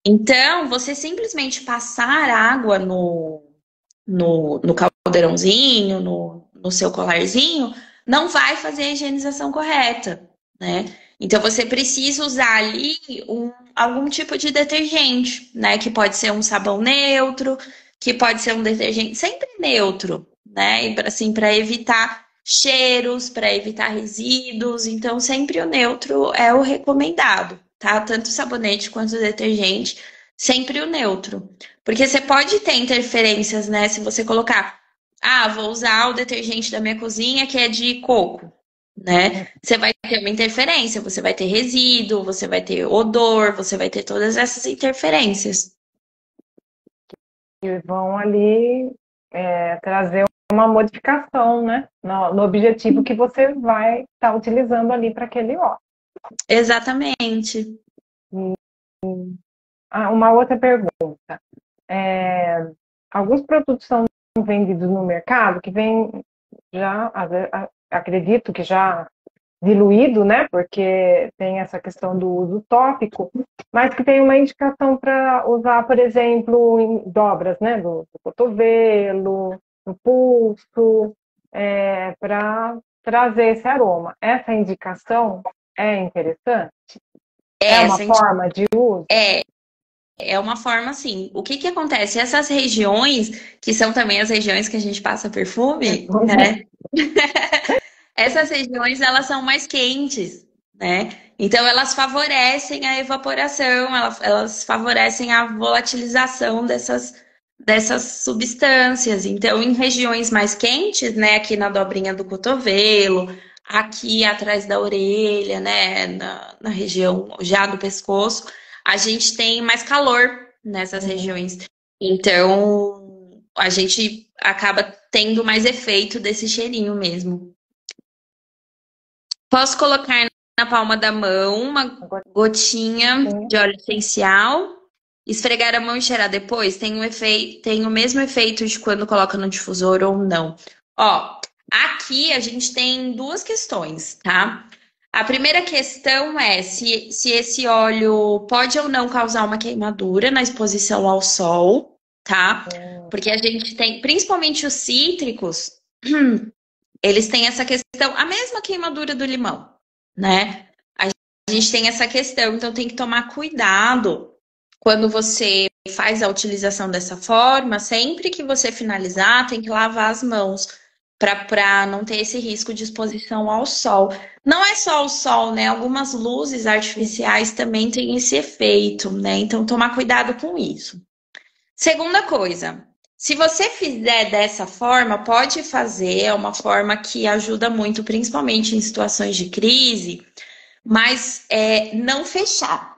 Então, você simplesmente passar água no caldeirãozinho, no seu colarzinho, não vai fazer a higienização correta, né? Então, você precisa usar ali algum tipo de detergente, né? Que pode ser um sabão neutro, que pode ser um detergente sempre neutro, né? E assim, para evitar cheiros, para evitar resíduos. Então, sempre o neutro é o recomendado, tá? Tanto o sabonete quanto o detergente, sempre o neutro. Porque você pode ter interferências, né? Se você colocar, vou usar o detergente da minha cozinha que é de coco, né? Você vai ter uma interferência, você vai ter resíduo, você vai ter odor, você vai ter todas essas interferências. E vão ali trazer uma modificação, né? No objetivo que você vai estar utilizando ali para aquele óleo. Exatamente. Uma outra pergunta. Alguns produtos são vendidos no mercado que vem já, acredito que já diluído, né? Porque tem essa questão do uso tópico, mas que tem uma indicação para usar, por exemplo, em dobras, né? Do cotovelo, no pulso, para trazer esse aroma. Essa indicação é interessante? É uma forma de uso? É uma forma, assim. O que acontece? Essas regiões, que são também as regiões que a gente passa perfume, né? Essas regiões, elas são mais quentes, né? Então, elas favorecem a evaporação, elas favorecem a volatilização dessas substâncias. Então, em regiões mais quentes, né? Aqui na dobrinha do cotovelo, aqui atrás da orelha, né? Na região já do pescoço, a gente tem mais calor nessas regiões. Então, a gente acaba tendo mais efeito desse cheirinho mesmo. Posso colocar na palma da mão uma gotinha de óleo essencial, esfregar a mão e cheirar depois? Tem o mesmo efeito de quando coloca no difusor ou não. Ó, aqui a gente tem duas questões, tá? A primeira questão é se esse óleo pode ou não causar uma queimadura na exposição ao sol, tá? Porque a gente tem, principalmente os cítricos, eles têm essa questão, a mesma queimadura do limão, né? A gente tem essa questão, então tem que tomar cuidado quando você faz a utilização dessa forma, sempre que você finalizar, tem que lavar as mãos para não ter esse risco de exposição ao sol. Não é só o sol, né? Algumas luzes artificiais também têm esse efeito, né? Então, tomar cuidado com isso. Segunda coisa, se você fizer dessa forma, pode fazer, é uma forma que ajuda muito, principalmente em situações de crise, mas não fechar.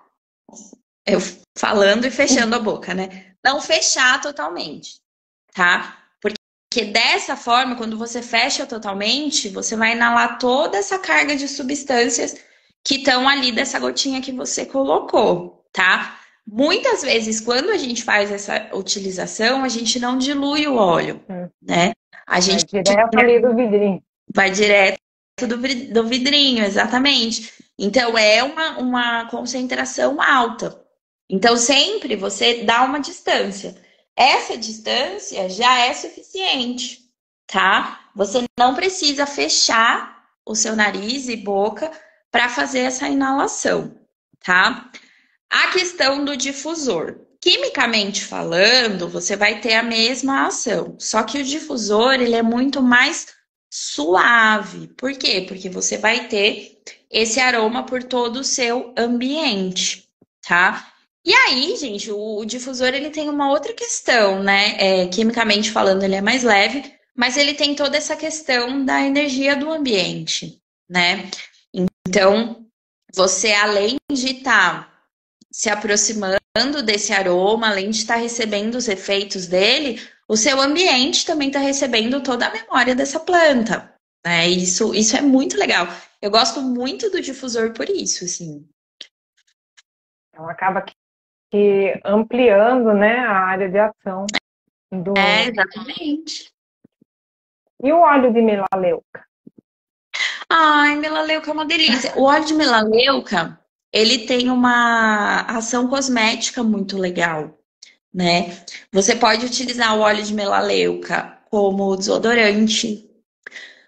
Eu falando e fechando a boca, né? Não fechar totalmente, tá? Porque dessa forma, quando você fecha totalmente, você vai inalar toda essa carga de substâncias que estão ali dessa gotinha que você colocou, tá? Muitas vezes, quando a gente faz essa utilização, a gente não dilui o óleo, né? A gente vai direto ali do vidrinho. Vai direto do vidrinho, exatamente. Então, é uma concentração alta. Então, sempre você dá uma distância. Essa distância já é suficiente, tá? Você não precisa fechar o seu nariz e boca para fazer essa inalação, tá? A questão do difusor. Quimicamente falando, você vai ter a mesma ação, só que o difusor ele é muito mais suave. Por quê? Porque você vai ter esse aroma por todo o seu ambiente, tá? E aí, gente, o difusor ele tem uma outra questão, né? Quimicamente falando, ele é mais leve, mas ele tem toda essa questão da energia do ambiente, né? Então, você além de estar se aproximando desse aroma, além de estar recebendo os efeitos dele, o seu ambiente também está recebendo toda a memória dessa planta, né? Isso é muito legal. Eu gosto muito do difusor por isso, assim. Então acaba que ampliando, né, a área de ação do... Exatamente. E o óleo de melaleuca? Ai, melaleuca é uma delícia. O óleo de melaleuca, ele tem uma ação cosmética muito legal, né? Você pode utilizar o óleo de melaleuca como desodorante.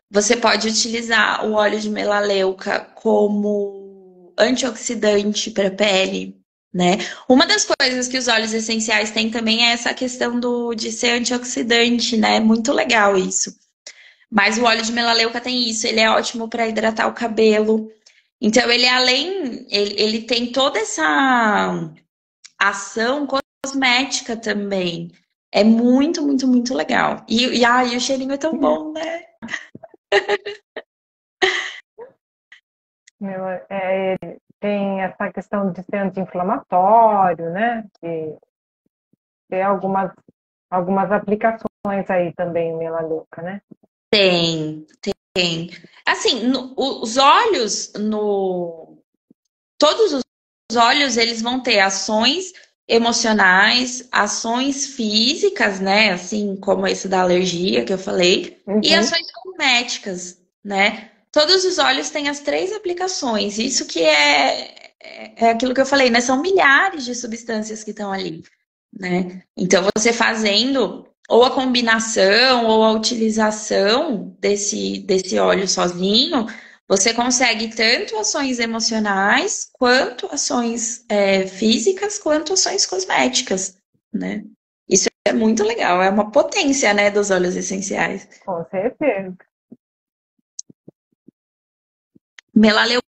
Você pode utilizar o óleo de melaleuca como antioxidante para a pele, né? Uma das coisas que os óleos essenciais têm também é essa questão de ser antioxidante, né? Muito legal isso. Mas o óleo de melaleuca tem isso, ele é ótimo para hidratar o cabelo. Então, ele tem toda essa ação cosmética também. É muito, muito, muito legal. E o cheirinho é tão bom, né? Tem essa questão de ser anti-inflamatório, né? E tem algumas aplicações aí também, melaleuca, né? Tem. Assim, os óleos, todos os óleos, eles vão ter ações emocionais, ações físicas, né? Assim, como esse da alergia que eu falei, e ações cosméticas, né? Todos os óleos têm as 3 aplicações. Isso que é aquilo que eu falei, né? São milhares de substâncias que estão ali, né? Então, você fazendo ou a combinação ou a utilização desse óleo sozinho, você consegue tanto ações emocionais, quanto ações físicas, quanto ações cosméticas, né? Isso é muito legal, é uma potência, né, dos óleos essenciais. Com certeza. Melaleuca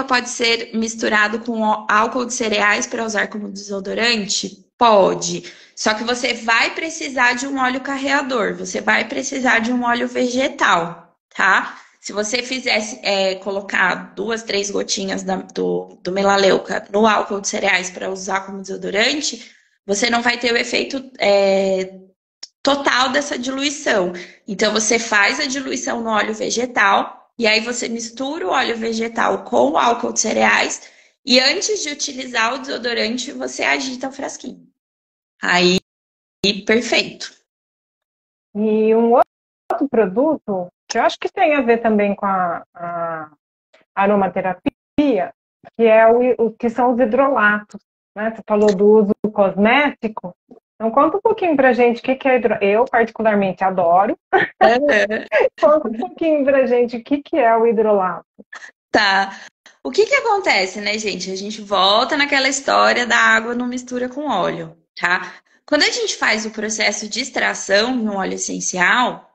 pode ser misturado com álcool de cereais para usar como desodorante? Pode. Só que você vai precisar de um óleo carreador, você vai precisar de um óleo vegetal, tá? Se você fizesse colocar 2, 3 gotinhas do melaleuca no álcool de cereais para usar como desodorante, você não vai ter o efeito total dessa diluição. Então, você faz a diluição no óleo vegetal e aí você mistura o óleo vegetal com o álcool de cereais e antes de utilizar o desodorante, você agita o frasquinho. Aí, perfeito. E um outro produto, que eu acho que tem a ver também com a aromaterapia, que são os hidrolatos, né? Você falou do uso cosmético. Então, conta um pouquinho pra gente o que é hidrolato. Eu, particularmente, adoro. Conta um pouquinho pra gente o que é o hidrolato. Tá. O que acontece, né, gente? A gente volta naquela história da água não mistura com óleo, tá? Quando a gente faz o processo de extração no óleo essencial,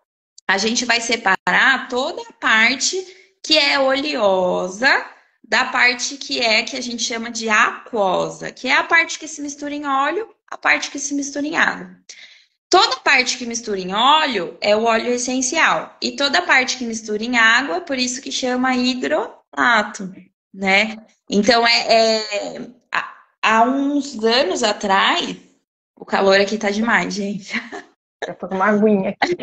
a gente vai separar toda a parte que é oleosa da parte que a gente chama de aquosa, que é a parte que se mistura em óleo, a parte que se mistura em água. Toda parte que mistura em óleo é o óleo essencial. E toda parte que mistura em água, por isso que chama hidrolato, né? Então, há uns anos atrás, o calor aqui tá demais, gente. Eu tô com uma aguinha aqui.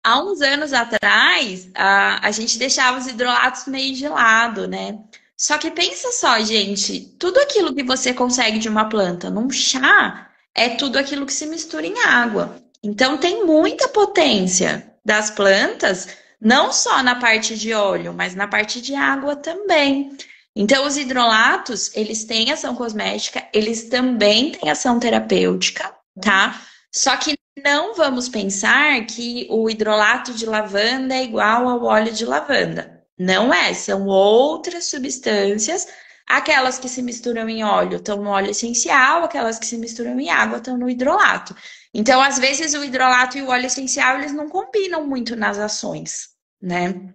Há uns anos atrás, a gente deixava os hidrolatos meio de lado, né? Só que pensa só, gente, tudo aquilo que você consegue de uma planta num chá é tudo aquilo que se mistura em água. Então tem muita potência das plantas, não só na parte de óleo, mas na parte de água também. Então os hidrolatos, eles têm ação cosmética, eles também têm ação terapêutica, tá? Só que não vamos pensar que o hidrolato de lavanda é igual ao óleo de lavanda. Não é, são outras substâncias. Aquelas que se misturam em óleo estão no óleo essencial, aquelas que se misturam em água estão no hidrolato. Então, às vezes, o hidrolato e o óleo essencial, eles não combinam muito nas ações, né?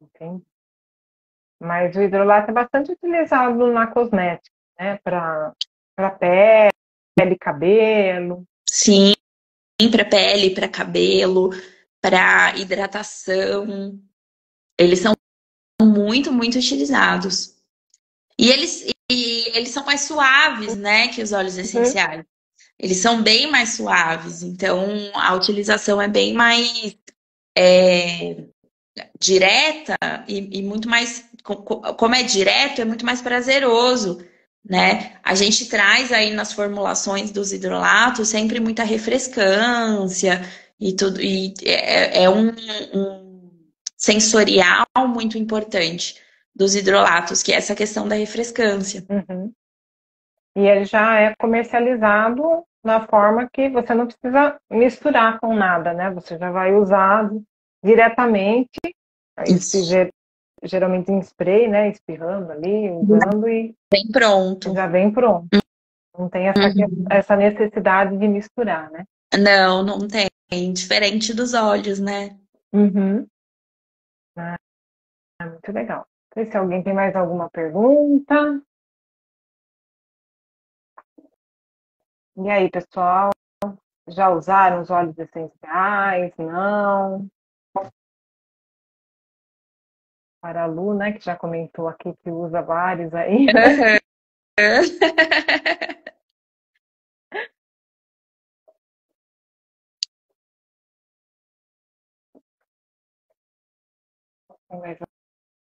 Entendi. Mas o hidrolato é bastante utilizado na cosmética, né? Para pele, cabelo. Sim, para pele, para cabelo, para hidratação. Eles são muito, muito utilizados. E eles são mais suaves, né, que os óleos essenciais. Eles são bem mais suaves, então a utilização é bem mais direta e muito mais. Como é direto, é muito mais prazeroso, né? A gente traz aí nas formulações dos hidrolatos sempre muita refrescância e tudo, e é um sensorial muito importante dos hidrolatos, que é essa questão da refrescância. Uhum. E ele já é comercializado na forma que você não precisa misturar com nada, né? Você já vai usar diretamente, geralmente em spray, né? Espirrando ali, usando e Vem pronto. Já vem pronto. Não tem essa necessidade de misturar, né? Não, não tem. Diferente dos óleos, né? Uhum. Muito legal. Não sei se alguém tem mais alguma pergunta. E aí, pessoal? Já usaram os óleos essenciais? Não? Para a Lu, né, que já comentou aqui que usa vários aí. Tem mais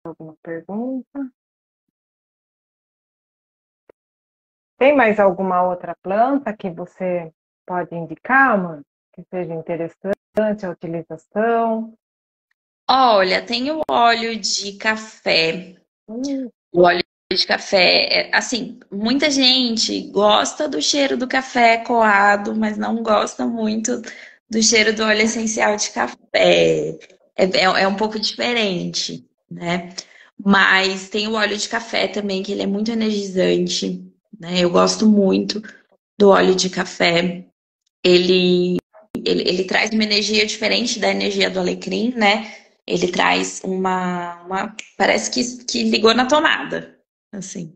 alguma pergunta? Tem mais alguma outra planta que você pode indicar, mano? Que seja interessante a utilização? Olha, tem o óleo de café. O óleo de café, assim, muita gente gosta do cheiro do café coado, mas não gosta muito do cheiro do óleo essencial de café. É um pouco diferente, né? Mas tem o óleo de café também, que ele é muito energizante, né? Eu gosto muito do óleo de café. Ele traz uma energia diferente da energia do alecrim, né? Ele traz parece que ligou na tomada, assim.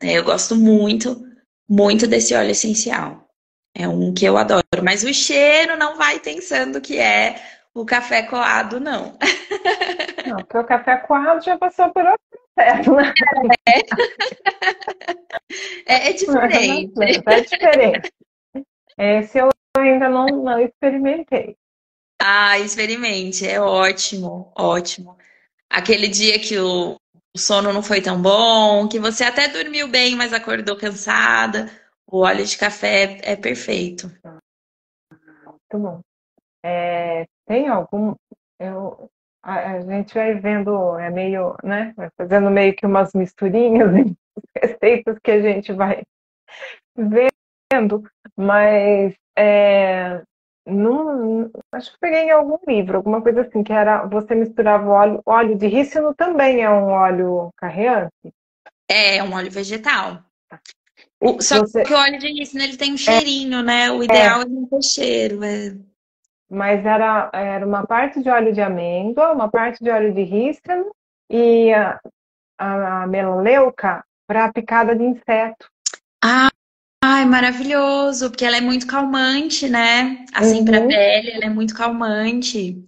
Eu gosto muito, muito desse óleo essencial. É um que eu adoro. Mas o cheiro não vai pensando que é o café coado, não. Não, porque o café coado já passou por outro processo, né? É diferente. É diferente. Esse eu ainda não experimentei. Ah, experimente, é ótimo, ótimo. Aquele dia que o sono não foi tão bom, que você até dormiu bem, mas acordou cansada, o óleo de café é perfeito. Muito bom. Tem algum. A gente vai vendo, é meio, né? Vai fazendo meio que umas misturinhas em receitas que a gente vai vendo, mas acho que peguei em algum livro, alguma coisa assim, que era você misturava óleo de rícino também é um óleo carreante? É um óleo vegetal. Só que o óleo de rícino, ele tem um cheirinho, né? O ideal é não ter cheiro. Mas era uma parte de óleo de amêndoa, uma parte de óleo de rícino e a melaleuca para picada de inseto. Ai, maravilhoso, porque ela é muito calmante, né? Assim, para a pele, ela é muito calmante.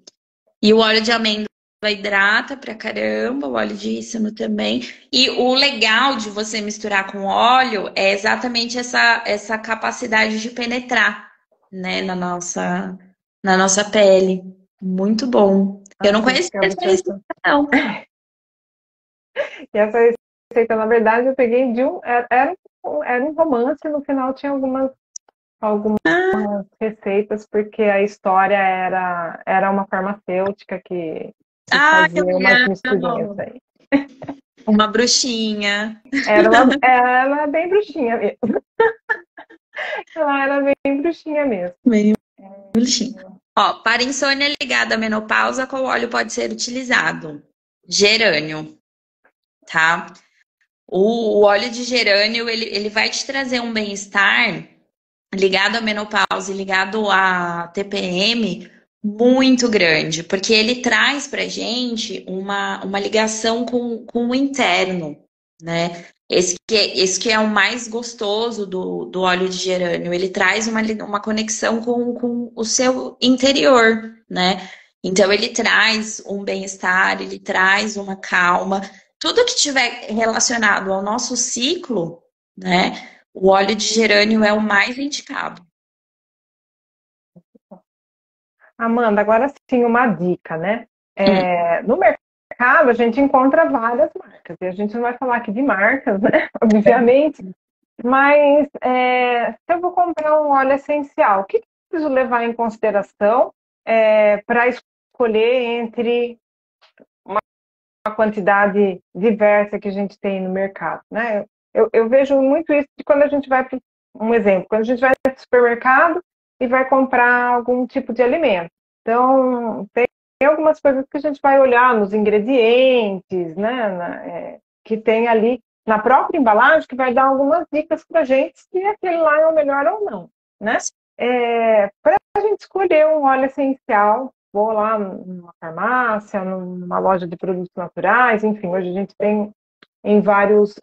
E o óleo de amêndoa hidrata pra caramba, o óleo de rícino também. E o legal de você misturar com óleo é exatamente essa capacidade de penetrar, né, na nossa pele. Muito bom. Eu não conhecia essa receita, não. E essa receita, na verdade, eu peguei de era um romance, no final tinha algumas receitas, porque a história era uma farmacêutica que fazia umas misturinhas aí. Uma bruxinha. Ela é bem bruxinha mesmo. Ela era bem bruxinha mesmo. Bem bruxinha. Ó, para insônia ligada à menopausa, qual óleo pode ser utilizado? Gerânio, tá? O óleo de gerânio, ele vai te trazer um bem-estar ligado à menopausa e ligado à TPM muito grande, porque ele traz pra gente uma ligação com o interno, né? Esse que é o mais gostoso do óleo de gerânio, ele traz uma conexão com o seu interior, né? Então ele traz um bem-estar, ele traz uma calma, tudo que tiver relacionado ao nosso ciclo, né? O óleo de gerânio é o mais indicado. Amanda, agora sim uma dica, né? No mercado a gente encontra várias marcas, e a gente não vai falar aqui de marcas, né? Obviamente, mas se eu vou comprar um óleo essencial, o que eu preciso levar em consideração para escolher entre uma quantidade diversa que a gente tem no mercado, né? Eu vejo muito isso de quando a gente vai para um exemplo, quando a gente vai no supermercado e vai comprar algum tipo de alimento. Então, tem algumas coisas que a gente vai olhar nos ingredientes, né? Que tem ali na própria embalagem, que vai dar algumas dicas para a gente se aquele lá é o melhor ou não, né? Para a gente escolher um óleo essencial, vou lá numa farmácia, numa loja de produtos naturais, enfim, hoje a gente tem em vários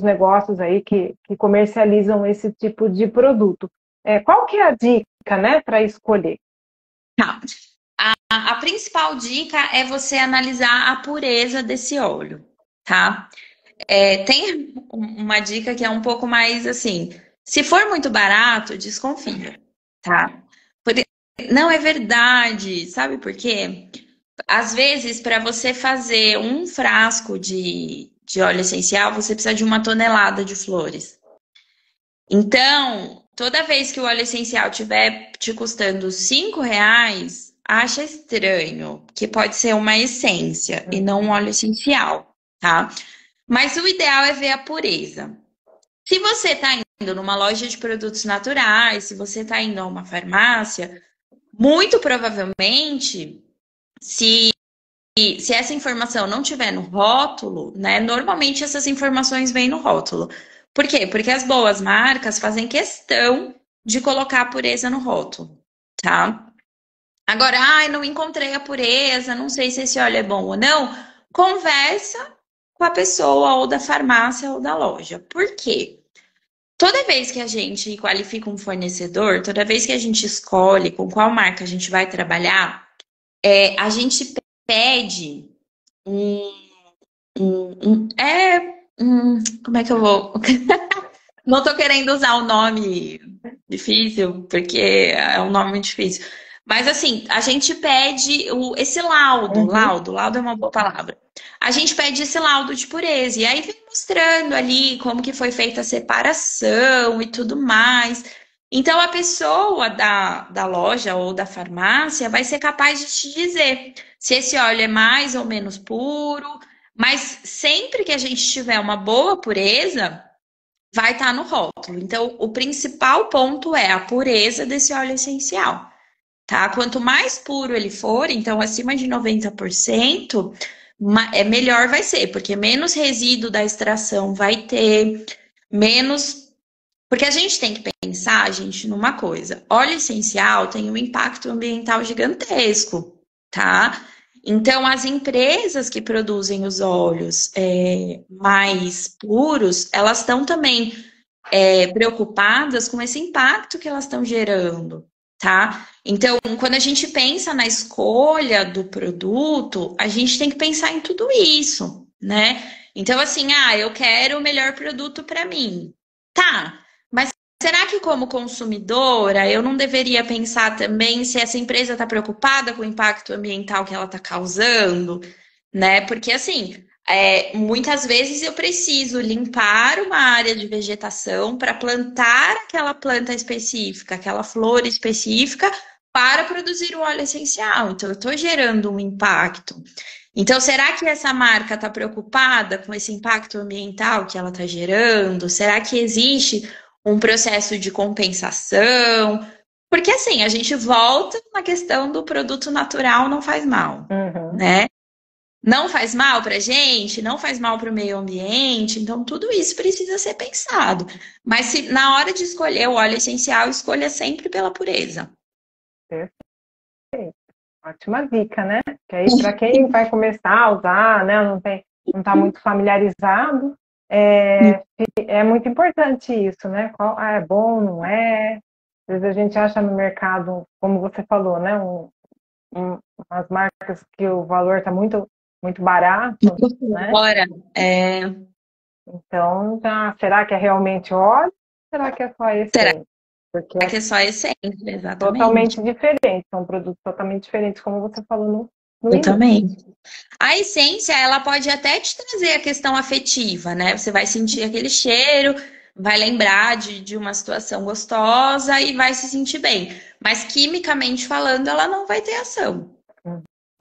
negócios aí que comercializam esse tipo de produto. Qual que é a dica, né, para escolher? Tá. A principal dica é você analisar a pureza desse óleo, tá? Tem uma dica que é um pouco mais assim, se for muito barato, desconfia, tá? Porque não é verdade, sabe por quê? Às vezes, para você fazer um frasco de óleo essencial, você precisa de 1 tonelada de flores. Então, toda vez que o óleo essencial estiver te custando R$ 5, acha estranho, que pode ser uma essência e não um óleo essencial, tá? Mas o ideal é ver a pureza. Se você está indo numa loja de produtos naturais, se você está indo a uma farmácia, muito provavelmente, se essa informação não tiver no rótulo, né? Normalmente essas informações vêm no rótulo. Por quê? Porque as boas marcas fazem questão de colocar a pureza no rótulo, tá? Agora, não encontrei a pureza, não sei se esse óleo é bom ou não. Conversa com a pessoa ou da farmácia ou da loja. Por quê? Toda vez que a gente qualifica um fornecedor, toda vez que a gente escolhe com qual marca a gente vai trabalhar, a gente pede como é que eu vou? Não tô querendo usar o nome difícil, porque é um nome muito difícil. Mas assim, a gente pede esse laudo, laudo é uma boa palavra. A gente pede esse laudo de pureza, e aí vem mostrando ali como que foi feita a separação e tudo mais. Então, a pessoa da loja ou da farmácia vai ser capaz de te dizer se esse óleo é mais ou menos puro, mas sempre que a gente tiver uma boa pureza, vai estar no rótulo. Então, o principal ponto é a pureza desse óleo essencial, tá? Quanto mais puro ele for, então acima de 90%, melhor vai ser, porque menos resíduo da extração vai ter, menos. Porque a gente tem que pensar, gente, numa coisa. Óleo essencial tem um impacto ambiental gigantesco, tá? Então, as empresas que produzem os óleos mais puros, elas estão também preocupadas com esse impacto que elas estão gerando, tá? Então, quando a gente pensa na escolha do produto, a gente tem que pensar em tudo isso, né? Então, assim, eu quero o melhor produto para mim. Tá, mas será que como consumidora eu não deveria pensar também se essa empresa está preocupada com o impacto ambiental que ela está causando, né? Porque assim, muitas vezes eu preciso limpar uma área de vegetação para plantar aquela planta específica, aquela flor específica, para produzir o óleo essencial. Então, eu estou gerando um impacto. Então, será que essa marca está preocupada com esse impacto ambiental que ela está gerando? Será que existe um processo de compensação? Porque assim, a gente volta na questão do produto natural não faz mal, né? Não faz mal para a gente, não faz mal para o meio ambiente, então tudo isso precisa ser pensado. Mas se na hora de escolher o óleo essencial, escolha sempre pela pureza. Perfeito. Ótima dica, né? Que aí, para quem vai começar a usar, né, não está muito familiarizado, é muito importante isso, né? Qual, é bom, não é? Às vezes a gente acha no mercado, como você falou, né? Umas marcas que o valor está muito, muito barato, né? Então, será que é realmente óleo? Será que é só essência? Porque é só essência, exatamente. Totalmente diferente, são produtos totalmente diferentes, como você falou no Totalmente. A essência, ela pode até te trazer a questão afetiva, né? Você vai sentir aquele cheiro, vai lembrar de uma situação gostosa e vai se sentir bem. Mas, quimicamente falando, ela não vai ter ação.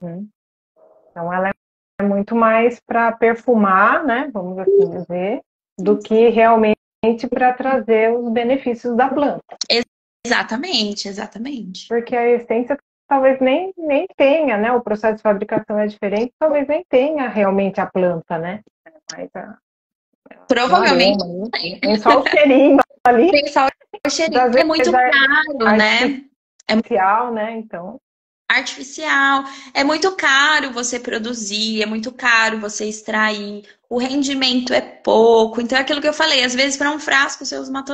Então, ela é muito mais para perfumar, né? Vamos assim dizer, do que realmente para trazer os benefícios da planta. Exatamente, exatamente. Porque a essência talvez nem tenha, né? O processo de fabricação é diferente, talvez nem tenha realmente a planta, né? Mas provavelmente tem só o cheirinho ali. Tem só o cheirinho. É muito caro, né? Artificial, né? Então. Artificial. É muito caro você produzir, é muito caro você extrair. O rendimento é pouco. Então, é aquilo que eu falei, às vezes, para um frasco, você usa uma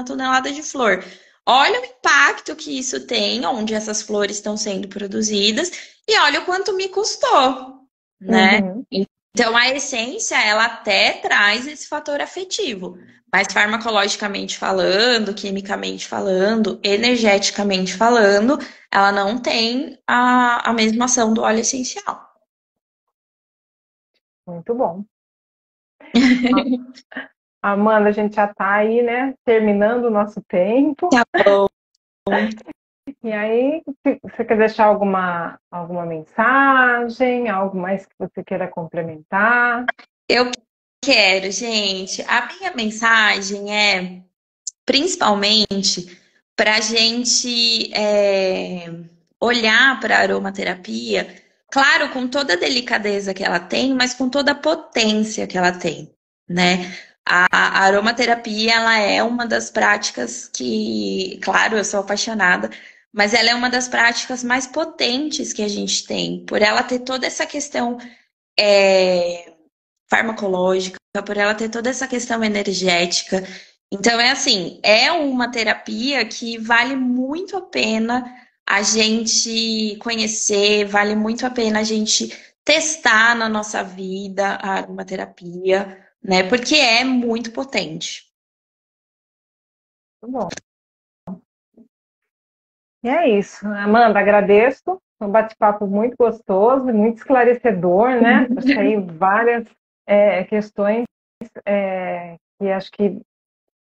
tonelada de flor. Olha o impacto que isso tem, onde essas flores estão sendo produzidas, e olha o quanto me custou, né? Então, a essência, ela até traz esse fator afetivo. Mas farmacologicamente falando, quimicamente falando, energeticamente falando, ela não tem a mesma ação do óleo essencial. Muito bom. Amanda, a gente já está aí, né? Terminando o nosso tempo. Tá bom. E aí, você quer deixar alguma mensagem, algo mais que você queira complementar? Eu quero, gente. A minha mensagem é, principalmente, para a gente olhar para a aromaterapia, claro, com toda a delicadeza que ela tem, mas com toda a potência que ela tem, né? A aromaterapia, ela é uma das práticas que, claro, eu sou apaixonada, mas ela é uma das práticas mais potentes que a gente tem, por ela ter toda essa questão farmacológica, por ela ter toda essa questão energética. Então, é assim, é uma terapia que vale muito a pena a gente conhecer, vale muito a pena a gente testar na nossa vida a aromaterapia, né? Porque é muito potente. Muito bom. E é isso. Amanda, agradeço. Um bate-papo muito gostoso, muito esclarecedor, né? Trouxe aí várias questões que acho que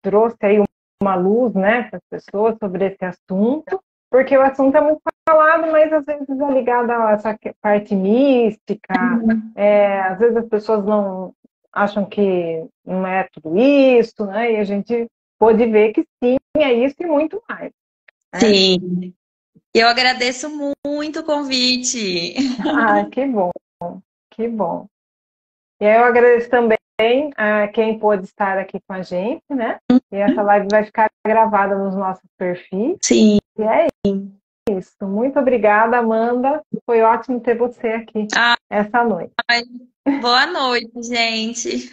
trouxe aí uma luz, né, para as pessoas sobre esse assunto, porque o assunto é muito falado, mas às vezes é ligado a essa parte mística, às vezes as pessoas não acham que não é tudo isso, né, e a gente pôde ver que sim, é isso e muito mais. Né? Sim, eu agradeço muito o convite. Ah, que bom, que bom. E aí eu agradeço também quem pôde estar aqui com a gente, né? E essa live vai ficar gravada nos nossos perfis. Sim. E é isso. Muito obrigada, Amanda. Foi ótimo ter você aqui essa noite. Boa noite, gente.